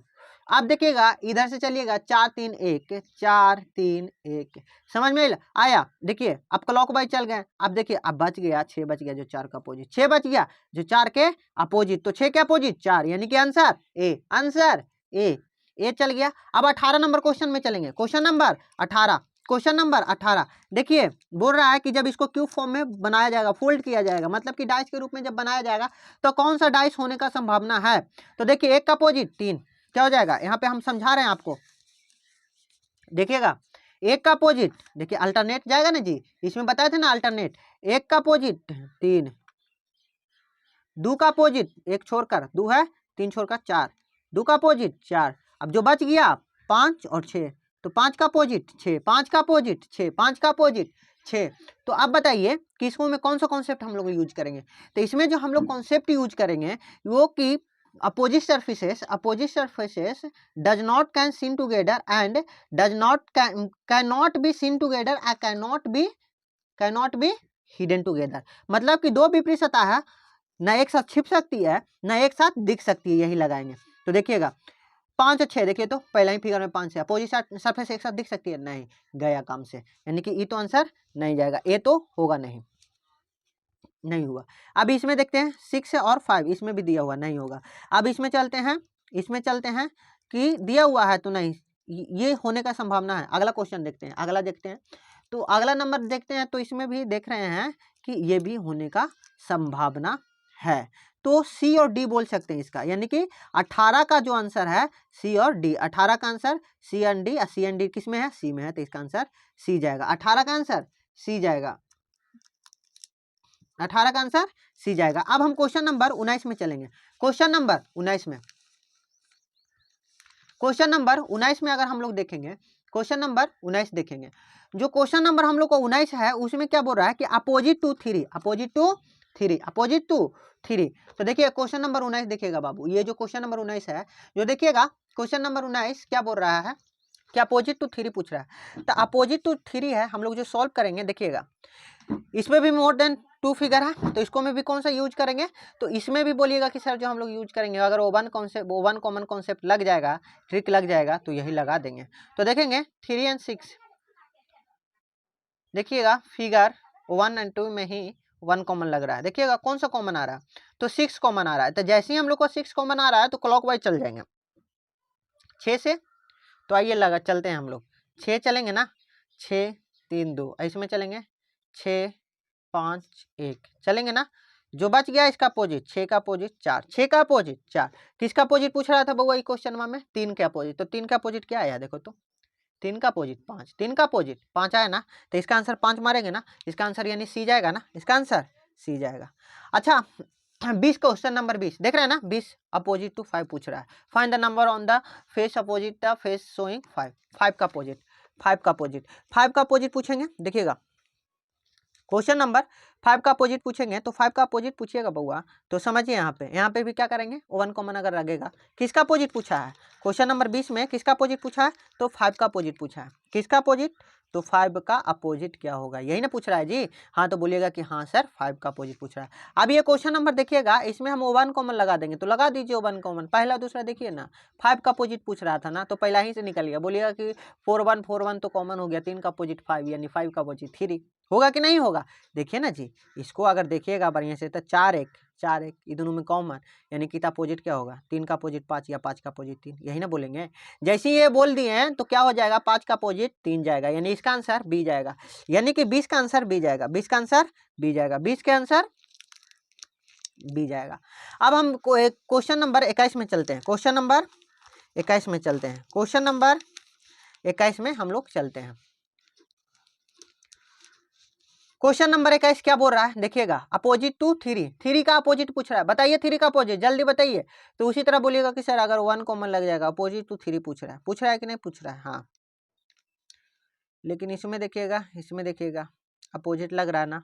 अब देखिएगा इधर से चलिएगा 4 3 1 4 3 1, समझ में आया। देखिए अब क्लॉकवाइज चल गए, अब देखिए अब बच गया 6 बच गया, जो 4 का अपोजिट 6 बच गया, जो 4 के अपोजिट, तो 6 के अपोजिट 4, यानी कि आंसर ए, आंसर ए, ये चल गया। अब 18 नंबर क्वेश्चन में चलेंगे, क्वेश्चन नंबर 18, क्वेश्चन नंबर 18 देखिए बोल रहा है कि जब इसको क्यूब फॉर्म में बनाया जाएगा, फोल्ड किया जाएगा, मतलब कि डाइस के रूप में जब बनाया जाएगा तो कौन सा डाइस होने का संभावना है। तो देखिए 1 का अपोजिट 3 क्या हो जाएगा, यहाँ पे हम समझा रहे हैं आपको, देखिएगा 1 का अपोजिट, देखिए अल्टरनेट जाएगा ना जी, इसमें बताए थे ना अल्टरनेट, 1 का अपोजिट 3, 2 का अपोजिट 1 छोड़कर 2 है, 3 छोड़कर 4, 2 का अपोजिट 4, अब जो बच गया 5 और 6, तो 5 का अपोजिट 6, 5 का अपोजिट 6, 5 का अपोजिट 6। तो अब बताइए कि इसमें में कौन सा कॉन्सेप्ट हम लोग यूज करेंगे। तो इसमें जो हम लोग कॉन्सेप्ट यूज करेंगे वो कि opposite surfaces does not can seen together and does not cannot be seen together and cannot be hidden together। मतलब कि दो विपरीत सतह है, ना एक साथ छिप सकती है ना एक साथ दिख सकती है, यही लगाएंगे। तो देखिएगा 5 और 6, देखिए तो पहला ही फिगर में 5 है, अपोजिट सरफेस एक साथ दिख सकती है, नहीं, गया काम से, यानी कि ई तो आंसर नहीं जाएगा, ए तो होगा नहीं हुआ। अब इसमें देखते हैं 6 और 5, इसमें भी दिया हुआ नहीं होगा। अब इसमें चलते हैं कि दिया हुआ है तो नहीं, ये होने का संभावना है। अगला क्वेश्चन देखते हैं, अगला देखते हैं, तो अगला नंबर देखते हैं, तो इसमें भी देख रहे हैं कि ये भी होने का संभावना है। तो सी और डी बोल सकते हैं इसका, यानी कि 18 का जो आंसर है सी और डी, 18 का answer C and D, C and D किस में है, सी में है, तो इसका आंसर सी जाएगा। 18 का आंसर सी जाएगा, 18 का आंसर सी जाएगा। अब हम क्वेश्चन नंबर 19 में चलेंगे। क्वेश्चन नंबर 19 में अगर हम लोग देखेंगे, क्वेश्चन नंबर 19 देखेंगे, जो क्वेश्चन नंबर हम लोग को 19 है उसमें क्या बोल रहा है कि अपोजिट टू थ्री। तो देखिए क्वेश्चन नंबर 19 देखिएगा बाबू, ये जो क्वेश्चन नंबर 19 है, जो देखिएगा क्वेश्चन नंबर 19 क्या बोल रहा है कि अपोजिट टू थ्री पूछ रहा है। तो अपोजिट टू थ्री है, हम लोग जो सॉल्व करेंगे, देखिएगा इसमें भी मोर देन 2 फिगर है, तो इसको में भी कौन सा यूज करेंगे, तो इसमें भी बोलिएगा कि सर जो हम लोग यूज करेंगे, अगर वो वन कॉमन कॉन्सेप्ट लग जाएगा, ट्रिक लग जाएगा, तो यही लगा देंगे। तो देखेंगे 3 एंड 6, देखिएगा फिगर 1 एंड 2 में ही 1 कॉमन लग रहा है, देखिएगा कौन सा कॉमन आ रहा है, तो 6 कॉमन आ रहा है। तो जैसे ही हम लोग को 6 कॉमन आ रहा है तो क्लॉकवाइज चल जाएंगे 6 से। तो आइए लगा चलते हैं हम लोग, 6 चलेंगे ना, 6 3 2, इसमें चलेंगे 6 5 1, चलेंगे ना। जो बच गया इसका अपोजिट, 6 का अपोजिट 4, 6 का अपोजिट 4, किसका अपोजिट पूछ रहा था बउआ ये क्वेश्चन में, 3 का अपोजिट। तो 3 का अपोजिट क्या आया, देखो तो 3 का अपोजिट 5, 3 का अपोजिट 5 आया ना, तो इसका आंसर 5 मारेंगे ना, इसका आंसर यानी सी जाएगा ना, इसका आंसर सी जाएगा। अच्छा 20 क्वेश्चन नंबर 20 देख रहे हैं ना, 20 अपोजिट टू 5 पूछ रहा है, find the number on the face opposite the face showing 5, 5 का अपोजिट, 5 का अपोजिट पूछेंगे। देखिएगा क्वेश्चन नंबर 5 का अपोजिट पूछेंगे, तो 5 का अपोजिट पूछिएगा बउआ, तो समझिए यहाँ पे भी क्या करेंगे, 1 कॉमन अगर लगेगा, किसका अपोजिट पूछा है क्वेश्चन नंबर 20 में, किसका अपोजिट पूछा है, तो 5 का अपोजिट पूछा है, किसका अपोजिट, तो 5 का अपोजिट क्या होगा, यही ना पूछ रहा है जी। हाँ तो बोलिएगा कि हाँ सर 5 का अपोजिट पूछ रहा है। अब ये क्वेश्चन नंबर देखिएगा, इसमें हम 1 कॉमन लगा देंगे, तो लगा दीजिए 1 कॉमन, पहला दूसरा देखिए ना, 5 का अपोजिट पूछ रहा था ना, तो पहला ही से निकल गया, बोलिएगा कि 4 1 तो कॉमन हो गया, 3 का अपोजिट 5, यानी 5 का अपोजिट 3 होगा कि नहीं होगा। देखिए ना जी, इसको अगर देखिएगा बढ़िया से, तो 4 1 ये दोनों में कॉमन, यानी कि अपोजिट क्या होगा, 3 का अपोजिट 5 या 5 का अपोजिट 3, यही ना बोलेंगे। जैसे ये बोल दिए हैं तो क्या हो जाएगा, 5 का अपोजिट 3 जाएगा, यानी इसका आंसर बी जाएगा, यानी कि 20 का आंसर बी जाएगा, 20 का आंसर बी जाएगा, 20 के आंसर बी जाएगा। अब हम क्वेश्चन नंबर 21 में चलते हैं, क्वेश्चन नंबर 21 में चलते हैं, क्वेश्चन नंबर 21 में हम लोग चलते हैं। क्वेश्चन नंबर 21 क्या बोल रहा है, देखिएगा अपोजिट टू थ्री का अपोजिट पूछ रहा है, बताइए 3 का अपोजिट, जल्दी बताइए। तो उसी तरह बोलिएगा कि सर अगर 1 कॉमन लग जाएगा, अपोजिट टू 3 पूछ रहा है कि नहीं पूछ रहा है, हाँ। लेकिन इसमें देखिएगा अपोजिट लग रहा है ना,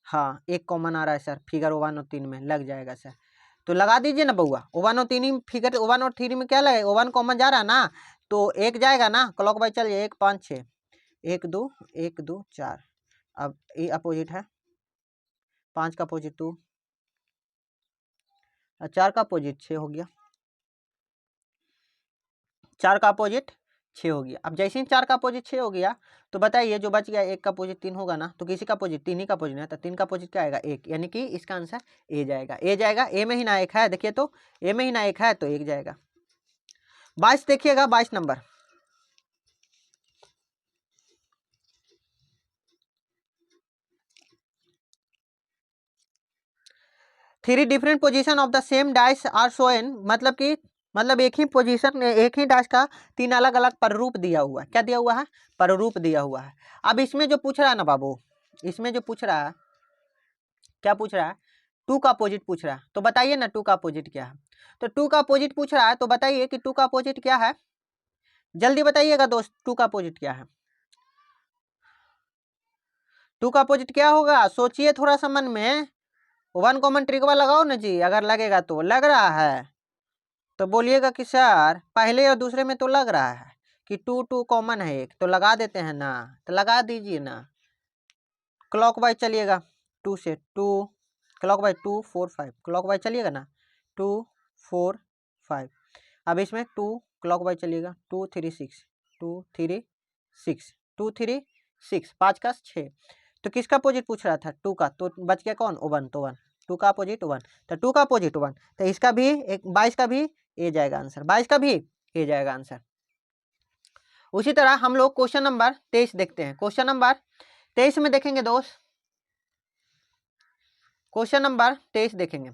हाँ 1 कॉमन आ रहा है सर, फिगर 1 और 3 में लग जाएगा सर, तो लगा दीजिए ना बउआ, 1 और 3 फिगर 1 और 3 में क्या लगेगा, 1 कॉमन जा रहा है ना, तो 1 जाएगा ना, क्लॉक वाइज चलिए, 1 5 6, 1 2 1 2 4, अब ये अपोजिट है, 5 का अपोजिट 2, 4 का अपोजिट 6 हो गया, 4 का अपोजिट 6 हो गया। अब जैसे ही 4 का अपोजिट 6 हो गया, तो बताइए जो बच गया 1 का अपोजिट 3 होगा ना, तो किसी का अपोजिट 3 ही का अपोजिट है, तो 3 का अपोजिट क्या आएगा 1, यानी कि इसका आंसर ए जाएगा, ए में ही ना 1 है, देखिए तो ए में ही ना 1 है, तो 1 जाएगा। 22 देखिएगा, 22 number, three different position of the same dice are shown, मतलब एक ही पोजीशन, एक ही डाइस का 3 अलग अलग प्रारूप दिया हुआ है, क्या दिया हुआ है, प्रारूप दिया हुआ है। अब इसमें जो पूछ रहा है ना बाबू, इसमें जो पूछ रहा है, क्या पूछ रहा है, 2 का अपोजिट पूछ रहा है, तो बताइए ना 2 का अपोजिट क्या है। तो 2 का अपोजिट पूछ रहा है, तो बताइए कि 2 का अपोजिट क्या है, जल्दी बताइएगा दोस्त, 2 का अपोजिट क्या है, 2 का अपोजिट क्या होगा, सोचिए थोड़ा सा मन में, 1 कॉमन ट्रिकवा लगाओ ना जी, अगर लगेगा तो, लग रहा है तो बोलिएगा कि सर पहले और दूसरे में तो लग रहा है कि 2 2 कॉमन है एक, तो लगा देते हैं ना, तो लगा दीजिए ना। क्लॉकवाइज चलिएगा 2 से 2, क्लॉकवाइज 2 4 5, क्लॉकवाइज चलिएगा ना 2 4 5। अब इसमें 2 क्लॉकवाइज चलिएगा 2 3 6, 2 3 6, 2 3 6, 5 का 6। तो किसका अपोजिट पूछ रहा था? 2 का, तो बच गया कौन? 1, तो 1, 2 का अपोजिट 1, तो 2 का अपोजिट 1, तो इसका भी एक 22 का भी ए जाएगा आंसर, 22 का भी ए जाएगा आंसर। उसी तरह हम लोग क्वेश्चन नंबर 23 देखते हैं। क्वेश्चन नंबर 23 में देखेंगे दोस्त, क्वेश्चन नंबर 23 देखेंगे।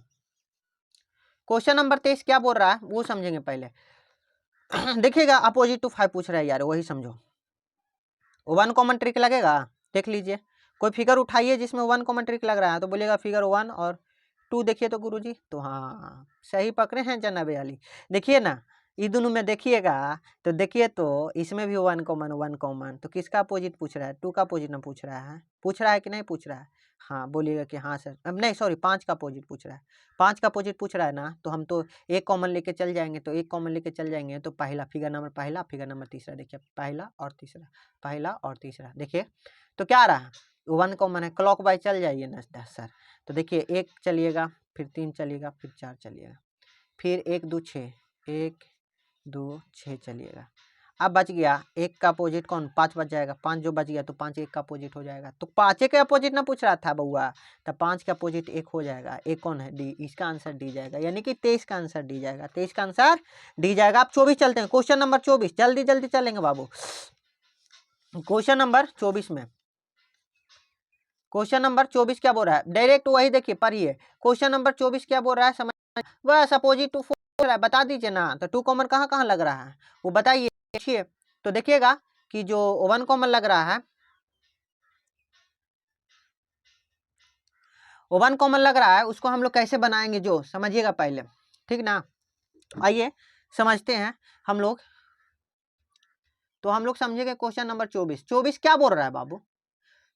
क्वेश्चन नंबर 23 क्या बोल रहा है वो समझेंगे पहले। देखिएगा अपोजिट टू 5 पूछ रहा है यार, वही समझो। 1 कॉमन ट्रिक लगेगा, देख लीजिए। कोई फिगर उठाइए जिसमें 1 कॉमन ट्रिक लग रहा है, तो बोलिएगा फिगर 1 और 2 देखिए तो गुरुजी, तो हाँ सही पकड़े हैं जनाबे वाली। देखिए ना, ये दोनों में देखिएगा तो देखिए तो इसमें भी 1 कॉमन 1 कॉमन, तो किसका अपोजिट पूछ रहा है? 2 का अपोजिट ना पूछ रहा है कि नहीं पूछ रहा है? हाँ बोलिएगा कि हाँ सर, अब नहीं सॉरी 5 का अपोजिट पूछ रहा है, 5 का अपोजिट पूछ रहा है ना, तो हम तो एक कॉमन लेके चल जाएंगे, तो एक कॉमन लेके चल जाएंगे तो पहला फिगर नंबर पहला, फिगर नंबर तीसरा, देखिए पहला और तीसरा, पहला और तीसरा, देखिए तो क्या आ रहा है? 1 कॉमन है, क्लॉक वाइज चल जाइए ना सर। तो देखिए 1 चलिएगा, फिर 3 चलिएगा, फिर 4 चलिएगा, फिर 1 2 6, 1 2 6 चलिएगा। अब बच गया 1 का अपोजिट कौन? 5 बच जाएगा, 5 जो बच गया तो 5 1 का अपोजिट हो जाएगा, तो 5 के अपोजिट ना पूछ रहा था बउआ, तो 5 का अपोजिट 1 हो जाएगा, 1 कौन है? डी, इसका आंसर डी जाएगा, यानी कि 23 का आंसर डी जाएगा, 23 का आंसर डी जाएगा। अब 24 चलते हैं, क्वेश्चन नंबर 24, जल्दी जल्दी चलेंगे बाबू। क्वेश्चन नंबर 24 में, क्वेश्चन नंबर 24 क्या बोल रहा है? डायरेक्ट वही देखिए पढ़िए, क्वेश्चन नंबर 24 क्या बोल रहा है समझ, बस अपोजिट टू 4 बता दीजिए ना, तो 2 कॉमन कहाँ कहाँ लग रहा है वो बताइए। देखिए तो देखिएगा कि जो 1 कॉमन लग रहा है, 1 कॉमन लग रहा है उसको हम लोग कैसे बनाएंगे जो समझिएगा पहले, ठीक ना। आइए समझते हैं हम लोग। तो हम लोग समझेंगे क्वेश्चन नंबर 24, 24 क्या बोल रहा है बाबू?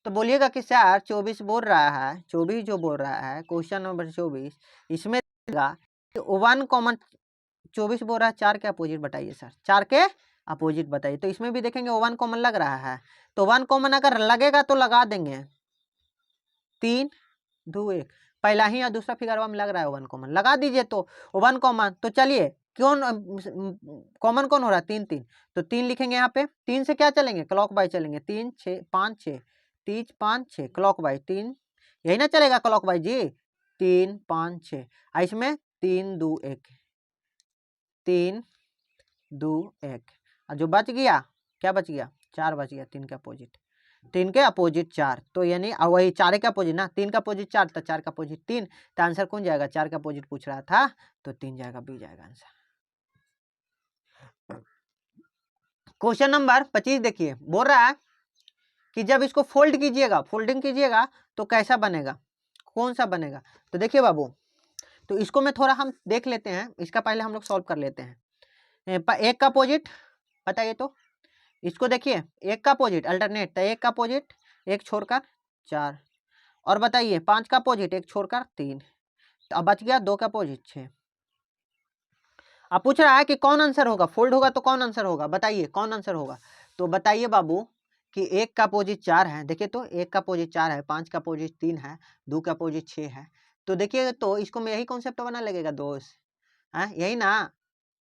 तो बोलिएगा कि सर 24 बोल रहा है, 24 जो बोल रहा है क्वेश्चन नंबर 24, इसमें 1 कॉमन 24 बोल रहा है 4 के अपोजिट बताइए सर, 4 के अपोजिट बताइए। तो इसमें भी देखेंगे 1 कॉमन लग रहा है, तो 1 कॉमन अगर लगेगा तो लगा देंगे 3 2 1, पहला ही और दूसरा फिगर में लग रहा है 1 कॉमन, लगा दीजिए तो 1 कॉमन। तो चलिए क्यों कॉमन कौन हो रहा है? 3 3, तो 3 लिखेंगे यहाँ पे, 3 से क्या चलेंगे? क्लॉक बाई चलेंगे, 3 6 5 6, 3 5 6 क्लॉक बाई 3, यही ना चलेगा क्लॉक बाई जी, 3 5 6, इसमें 3 2 1, 3 2 1, और जो बच गया क्या बच गया? 4 बच गया, 3 के अपोजिट, 3 के अपोजिट 4, तो यानी वही 4 के अपोजिट ना, 3 का अपोजिट 4, तो 4 का अपोजिट 3, तो आंसर कौन जाएगा? 4 का अपोजिट पूछ रहा था तो 3 जाएगा, बी जाएगा आंसर। क्वेश्चन नंबर 25 देखिए, बोल रहा है कि जब इसको फोल्ड कीजिएगा, फोल्डिंग कीजिएगा तो कैसा बनेगा, कौन सा बनेगा? तो देखिए बाबू, तो इसको मैं थोड़ा हम देख लेते हैं, इसका पहले हम लोग सॉल्व कर लेते हैं। 1 का अपोजिट बताइए, तो इसको देखिए 1 का अपोजिट अल्टरनेट, तो 1 का अपोजिट 1 छोड़कर 4, और बताइए 5 का अपोजिट 1 छोड़कर 3, तो अब बच गया 2 का अपोजिट 6। अब पूछ रहा है कि कौन आंसर होगा, फोल्ड होगा तो कौन आंसर होगा, बताइए कौन आंसर होगा। तो बताइए बाबू कि 1 का अपोजिट 4 है, देखिए तो 1 का अपोजिट 4 है, 5 का अपोजिट 3 है, 2 का अपोजिट 6 है, तो देखिए तो इसको में यही कॉन्सेप्ट बना लगेगा दोस्त, है यही ना,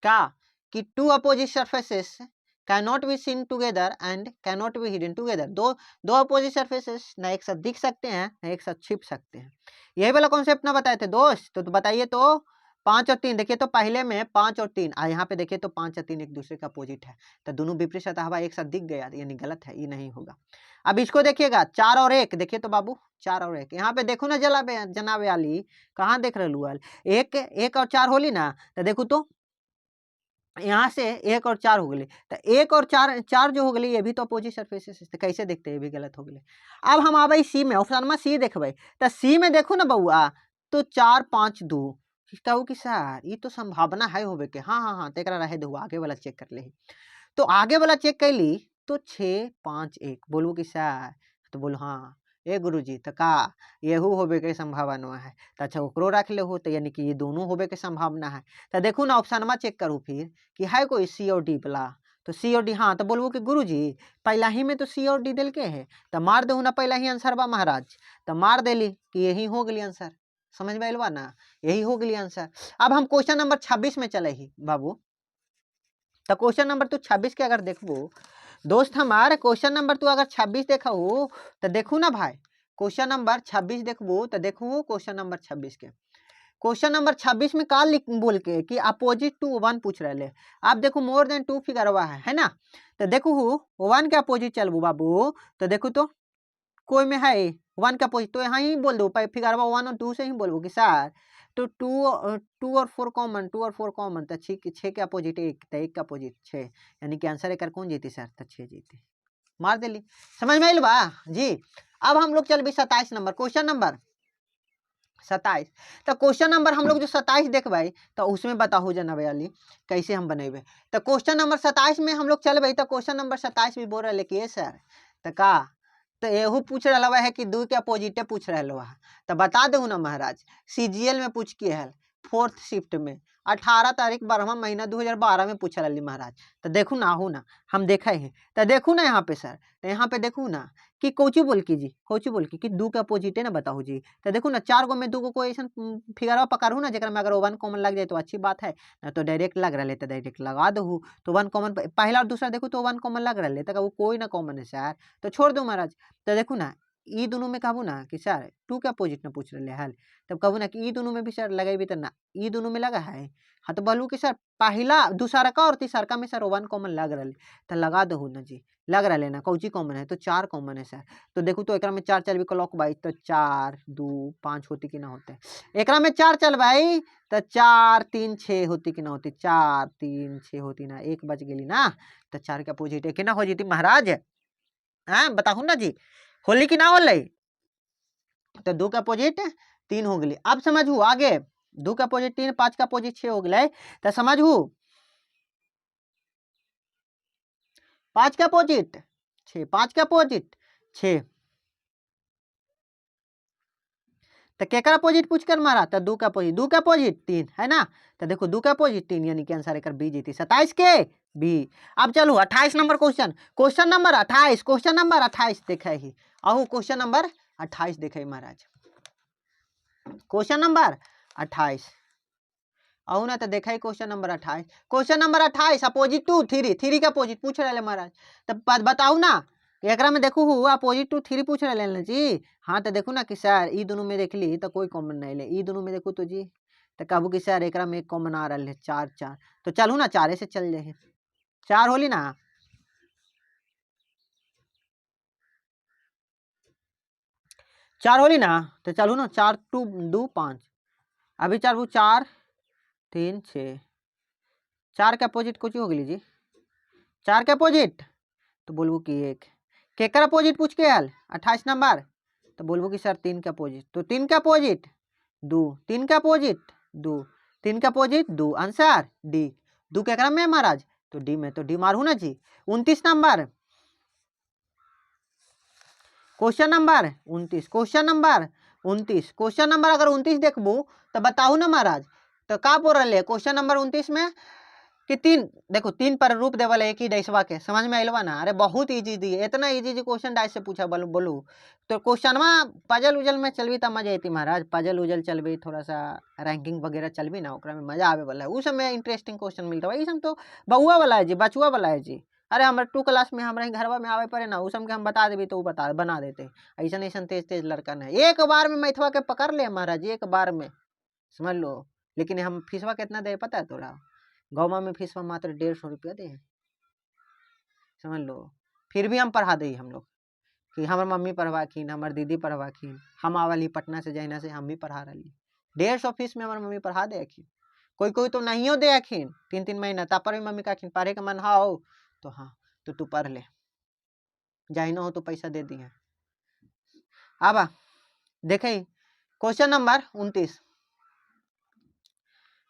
क्या कि 2 opposite surfaces cannot be seen together and cannot be hidden together, दो अपोजिट सरफेसेस ना एक साथ दिख सकते हैं ना एक साथ छिप सकते हैं, यही वाला कॉन्सेप्ट ना बताए थे दोस्त। तो बताइए तो 5 और 3, देखिए तो पहले में 5 और 3, यहाँ पे देखिए तो 5 और 3 एक दूसरे का अपोजिट है, तो दोनों विपरीत सतह हवा एक साथ दिख गया, यानी गलत है, ये नहीं होगा। अब इसको देखिएगा 4 और 1, देखिए तो बाबू 4 और 1, यहाँ पे देखो ना जनाबे वाली, कहाँ देख रहे लुअल, 1 और 4 होली ना, तो देखो तो यहाँ से 1 और 4 हो गए, तो 1 और 4 4 जो हो गए ये भी तो अपोजिट सरफेसेस, तो कैसे देखते हैं, ये भी गलत हो गए। अब हम आवे सी में, ऑप्शन में सी देखबे, तो सी में देखो ना बउआ, तो 4 5 2, कहू कि सर ये तो संभावना है होवे के, हाँ हाँ हाँ, तो एकरा रहे दो, आगे वाला चेक कर ले, तो आगे वाला चेक कैली तो 6 5 1, बोलू कि सर, तो बोलो हाँ, ए गुरुजी तो का येहू होबे के संभावना है। तो अच्छा ओकरो रख ले हो, तो यानी कि ये दोनों होबे के संभावना है। तो देखू ना ऑप्शन में चेक करूँ फिर कि है कोई सी और डी वाला। तो सी और डी, हाँ तो बोलबो कि गुरुजी पहला ही में तो सी और डी दिल के है, तो मार दहू ना पहला ही आंसर बा महाराज। तो मार देली कि यही हो गई आंसर। समझ में आइल ना, यही हो गई आंसर। अब हम क्वेश्चन नंबर 26 में चले ही बाबू। तो क्वेश्चन नंबर तू 26 के अगर देखबो दोस्त हमारे, क्वेश्चन नंबर तू अगर 26 देखा हो तो देखू ना भाई, क्वेश्चन नंबर 26 देखबो तो देखू क्वेश्चन नंबर 26 के। क्वेश्चन नंबर 26 में का लिख बोल के कि अपोजिट टू 1 पूछ रहे। आप देखो मोर देन 2 फिगर हुआ है ना। तो देखो 1 के अपोजिट चलबू बाबू, तो देखो तो कोई में है 1 का अपोजिट, तो यहाँ ही बोल दो फिगर 1 और 2 से ही बोलबो कि सर तो 2 और 4 कॉमन, 2 और 4 कॉमन, तो 6 के अपोजिट 1, तो 1 का अपोजिट 6, यानी कि आंसर एक कौन जीती सर, तो 6 जीती। मार देली। समझ में आइल बा जी। अब हम लोग चल भी 27 नंबर, क्वेश्चन नंबर 27। तो क्वेश्चन नंबर हम लोग जो 27 देखबे तो उसमें बताओ जनबे वाली कैसे हम बनेबे। तो क्वेश्चन नंबर 27 में हम लोग चलबे, तो क्वेश्चन नंबर 27 भी बोल रहे कि सर तो का, तो एहू पूछ रहा है कि 2 के अपोजिटे पूछ रहा है। तो बता दू ना महाराज, सीजीएल में पूछ के है 4th शिफ्ट में 18 तारीख 12वां महीना 2012 में पूछ रही महाराज। तो देखू ना आहू ना हम देखे हैं। तो देखू ना यहाँ पे सर, तो यहाँ पे देखू ना कि कोची बोल की जी, कोची बोल की कि 2 के अपोजिट है ना बताओ जी। तो देखू ना 4 गो में 2 को कोई ऐसा फिगर पकड़ू ना जरा में अगर 1 कॉमन लग जाए तो अच्छी बात है ना, तो डायरेक्ट लग रहा है तो डायरेक्ट लगा दू। तो 1 कॉमन पहला और दूसरा देखो तो 1 कॉमन लग रहा है, तो वो कोई ना कॉमन है सर, तो छोड़ दो महाराज। तो देखू ना ई दोनों में कहबू ना कि सर 2 के अपोजिट ना पूछ रहे हल, तब कहबू ना कि ई दोनों में भी सर लगेबी तो ना ई दोनों में लगा है। हाँ तो बोलू कि सर पहला दूसरा का और तीसरा में सर 1 कॉमन लग रहा है, तो लगा दो ना जी, लग रहा है ना कौची कॉमन है, तो 4 कॉमन है सर। तो देखो तो एक में 4 चल भी क्लॉक वाइज, तो 4 2 5 होती कि ना होते, एक में 4 चल भाई तो 4 3 6 होती कि ना होती, 4 3 6 होती ना, 1 बच गई ना, तो 4 के अपोजिट एक ना हो जाती महाराज। हाँ बताऊ ना जी, होली की ना होली, तो 2 का अपोजिट 3 हो गई। अब समझू आगे 2 का अपोजिट 3, 5 का अपोजिट 6 हो गए, तो समझू 5 का अपोजिट 6, 5 का अपोजिट 6, तो क्या अपोजिट पूछ कर मारा, तो 2 का अपोजिट 2 का अपोजिट 3 है ना। तो देखो 2 का अपोजिट 3 यानी कि आंसर एक बी जीती, 27 के बी। अब चलो 28 number question, question number 28, question number 28 देखे ही आहू, क्वेश्चन नंबर 28 देखे महाराज, क्वेश्चन नंबर 28 आहू ना, तो देखा ही question number 28, question number 28 opposite to 3, 3 का अपोजिट पूछ रहे महाराज। तब बताऊ ना एकरा में देखू हुआ अपोजिट टू 3 पूछ रहे ना जी। हाँ तो देखू ना कि सर ई दोनों में देख ली तो कोई कॉमन नहीं ले, ई दोनों में देखू तो जी, तो कहबू कि सर एकरा में एक कॉमन आ रहा है 4 4, तो चलू ना 4 से चल जाए, 4 होली ना, चार होली ना, तो चलू ना 4 2 2 5, अभी 4 4 3 6, 4 के अपोजिट कुछ हो गई जी, 4 के अपोजिट, तो बोलबू कि एक केकर अपोजिट पूछ के आल 28 नंबर, तो बोलबू कि सर 3 के अपोजिट, तो 3 के अपोजिट 2, 3 के अपोजिट 2, 3 के अपोजिट 2, आंसर डी। 2 के क्रम में महाराज, तो डी में, तो डी मारू ना जी। 29 number, question number 29, question number 29, question number अगर 29 देखबू तो बताऊ ना महाराज, तो का बोल रहे क्वेश्चन नंबर 29 में कि 3 देखो 3 पर रूप देवल एक ही डाइसवा के, समझ में आइलवा ना। अरे बहुत इजी दी, इतना इजी क्वेश्चन डाइस से पूछा बोलू। तो क्वेश्चन में पजल उजल में चलबी तो मजा आती महाराज, पजल उजल चलबी थोड़ा सा रैंकिंग वगैरह चलबी ना, ओकरा में मजा आवे वाला है, उस समय इंटरेस्टिंग क्वेश्चन मिलता है। सब तो बउआ वाला है जी, बचुआ वाला है जी। अरे हमारे 2 क्लास में हमारे घरवा में आवे पड़े ना, उस समय हम बता देवी तो वो बता बना देते। ऐसा ऐसा तेज तेज लड़का है, एक बार में मैथवा के पकड़ ले महाराज, एक बार में समझ लो। लेकिन हम फीसवा कितना दे पता है तोरा, गाँव में फीसवा मात्र 150 रुपया दे, समझ लो। फिर भी हम पढ़ा दे हम लोग, कि हमार मम्मी पढ़वाखिन, हमार दीदी पढ़वाखिन, हम आवली पटना से जैना से हम भी पढ़ा रही, 150 फीस में हमार मम्मी पढ़ा दे अखिन। कोई कोई तो नहीं दे अखिन 3 महीना, तब पर भी मम्मी का पढ़े का मन हो तो हाँ तो तू पढ़ ले, जाही ना हो तो पैसा दे दिए। अब देखे question number 29,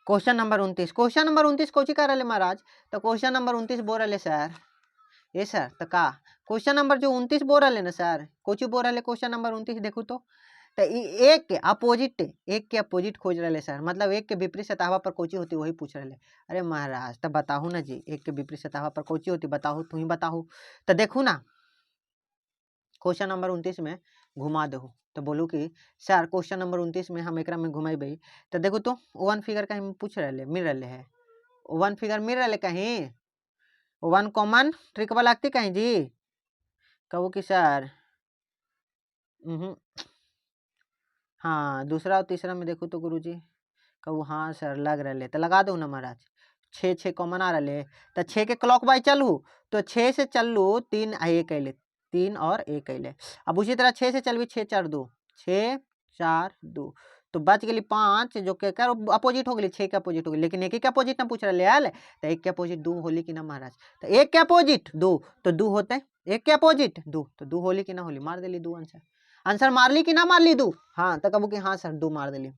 question number 29, question number 29 Kochi कर रहे महाराज, तो क्वेश्चन नंबर 29 बोल रहे सर ये सर तो का क्वेश्चन नंबर जो 29 बोल रहे ना सर, कोची बोल रहे क्वेश्चन नंबर 29 देखो तो एक के अपोजिट खोज रहे सर, मतलब एक के विपरीत सतह पर कोची होती वही पूछ रहे। अरे महाराज तब बताहू ना जी, एक के विपरीत सतह पर कोची होती बताहू, तू ही बताहू। तो देखू ना क्वेश्चन नंबर 29 में घुमा दो, तो बोलू कि सर क्वेश्चन नंबर 29 में हम एकरा में घुमाई। तो देखो तो वन फिगर कहीं पूछ रहे मिल रहे है, वन फिगर मिल रहे कहीं, वन कॉमन ट्रिक लगती कहीं जी, कहू कि सर हाँ दूसरा और तीसरा में देखो तो गुरुजी कहू हाँ सर लग रहे, तो लगा दो ना महाराज। 6 कॉमन आ रहे, तो 6 के क्लॉक बाई चलू, तो 6 से चलू 3 एक अले, 3 और 1 अले। अब उसी तरह 6 से चलबी 6 4 2, 6 4 2, तो बच गई 5 जो के अपोजिट हो गई, 6 के अपोजिट हो गई, लेकिन एक ही के अपोजिट ना पूछ रहे आल, तो एक के अपोजिट 2 होली कि ना महाराज। तो एक के अपोजिट 2 तो 2 होते, एक के अपोजिट 2 तो 2 होली कि ना होली, मार दिली 2 आंसर। आंसर मार ली कि ना मार ली 2, हाँ तो कहू कि हाँ सर 2 मार दिली।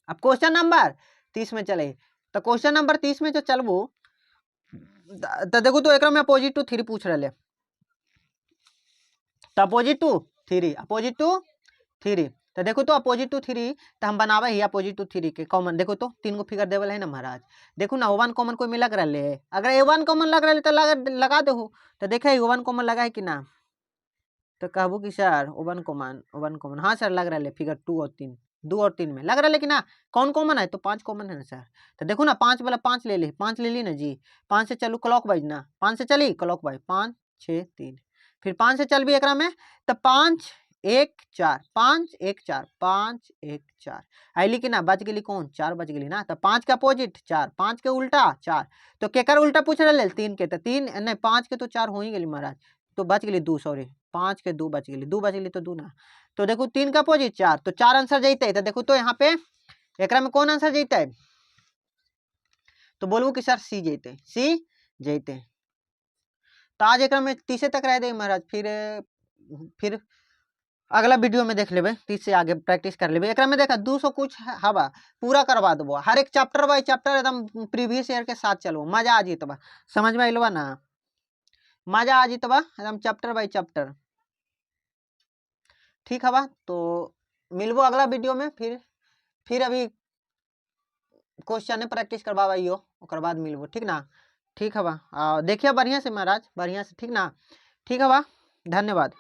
अब क्वेश्चन नंबर 30 में चले, तो क्वेश्चन नंबर 30 में जो चलबू तो देखो तो एक में अपोजिट टू 3 पूछ रहे, तो अपोजिट टू 3, अपोजिट टू 3, तो देखो तो अपोजिट टू 3 तो हम बनावे ही अपोजिट टू 3 के कॉमन, देखो तो 3 गो फिगर देवल है ना महाराज। देखो ना वन कॉमन कोई में लग रहा है, अगर ए वन कॉमन लग रहा है तो लगा दो, तो देखे वन कॉमन लगा है कि ना, तो कहबू कि सर वन कॉमन हाँ सर लग रहा है, फिगर 2 और 3, 2 और 3 में लग रहा है, लेकिन ना कौन कॉमन है, तो 5 कॉमन है ना सर। तो देखो ना 5 वाला 5 ले ली, 5 ले ली ना जी, 5 से चलू क्लॉक वाइज ना, 5 से चली क्लॉक वाइज 5 6 3, फिर 5 से चल भी एक में, तो 5 1 4, 5 1 4, 5 1 4 आईली कि ना, बच गई कौन 4 बच गई ना, तो 5 के अपोजिट 4, 5 के उल्टा 4, तो केकर उल्टा पूछ रहे 3 के, तो 3 नहीं 5 के तो 4 हो ही गई महाराज, तो बच गई 2, सॉरी 5 के 2 बच गई, 2 बच गई तो 2 ना, तो देखो 3 का अपोजिट 4, तो 4 आंसर जीते, तो देखो तो यहाँ पे एकरा में कौन आंसर जीते, तो बोलू कि सर सी जीते, सी जीते। तो आज एक में 30 तक रह दे महाराज, फिर अगला वीडियो में देख लेबे, 30 से आगे प्रैक्टिस कर लेबे। एक में देखा 200 कुछ हवा पूरा करवा देबो, हर एक चैप्टर बाय चैप्टर एकदम प्रीवियस ईयर के साथ चलो, मजा आ जीतबा, समझ में आइलबा ना, मजा आ जीतबा एकदम चैप्टर बाय चैप्टर, ठीक है बा। तो मिलबो अगला वीडियो में, फिर अभी क्वेश्चन प्रैक्टिस करवाइयो, ओकर बाद मिलबो, ठीक ना, ठीक है बा। देखिए बढ़िया से महाराज, बढ़िया से, ठीक ना, ठीक है बा, धन्यवाद।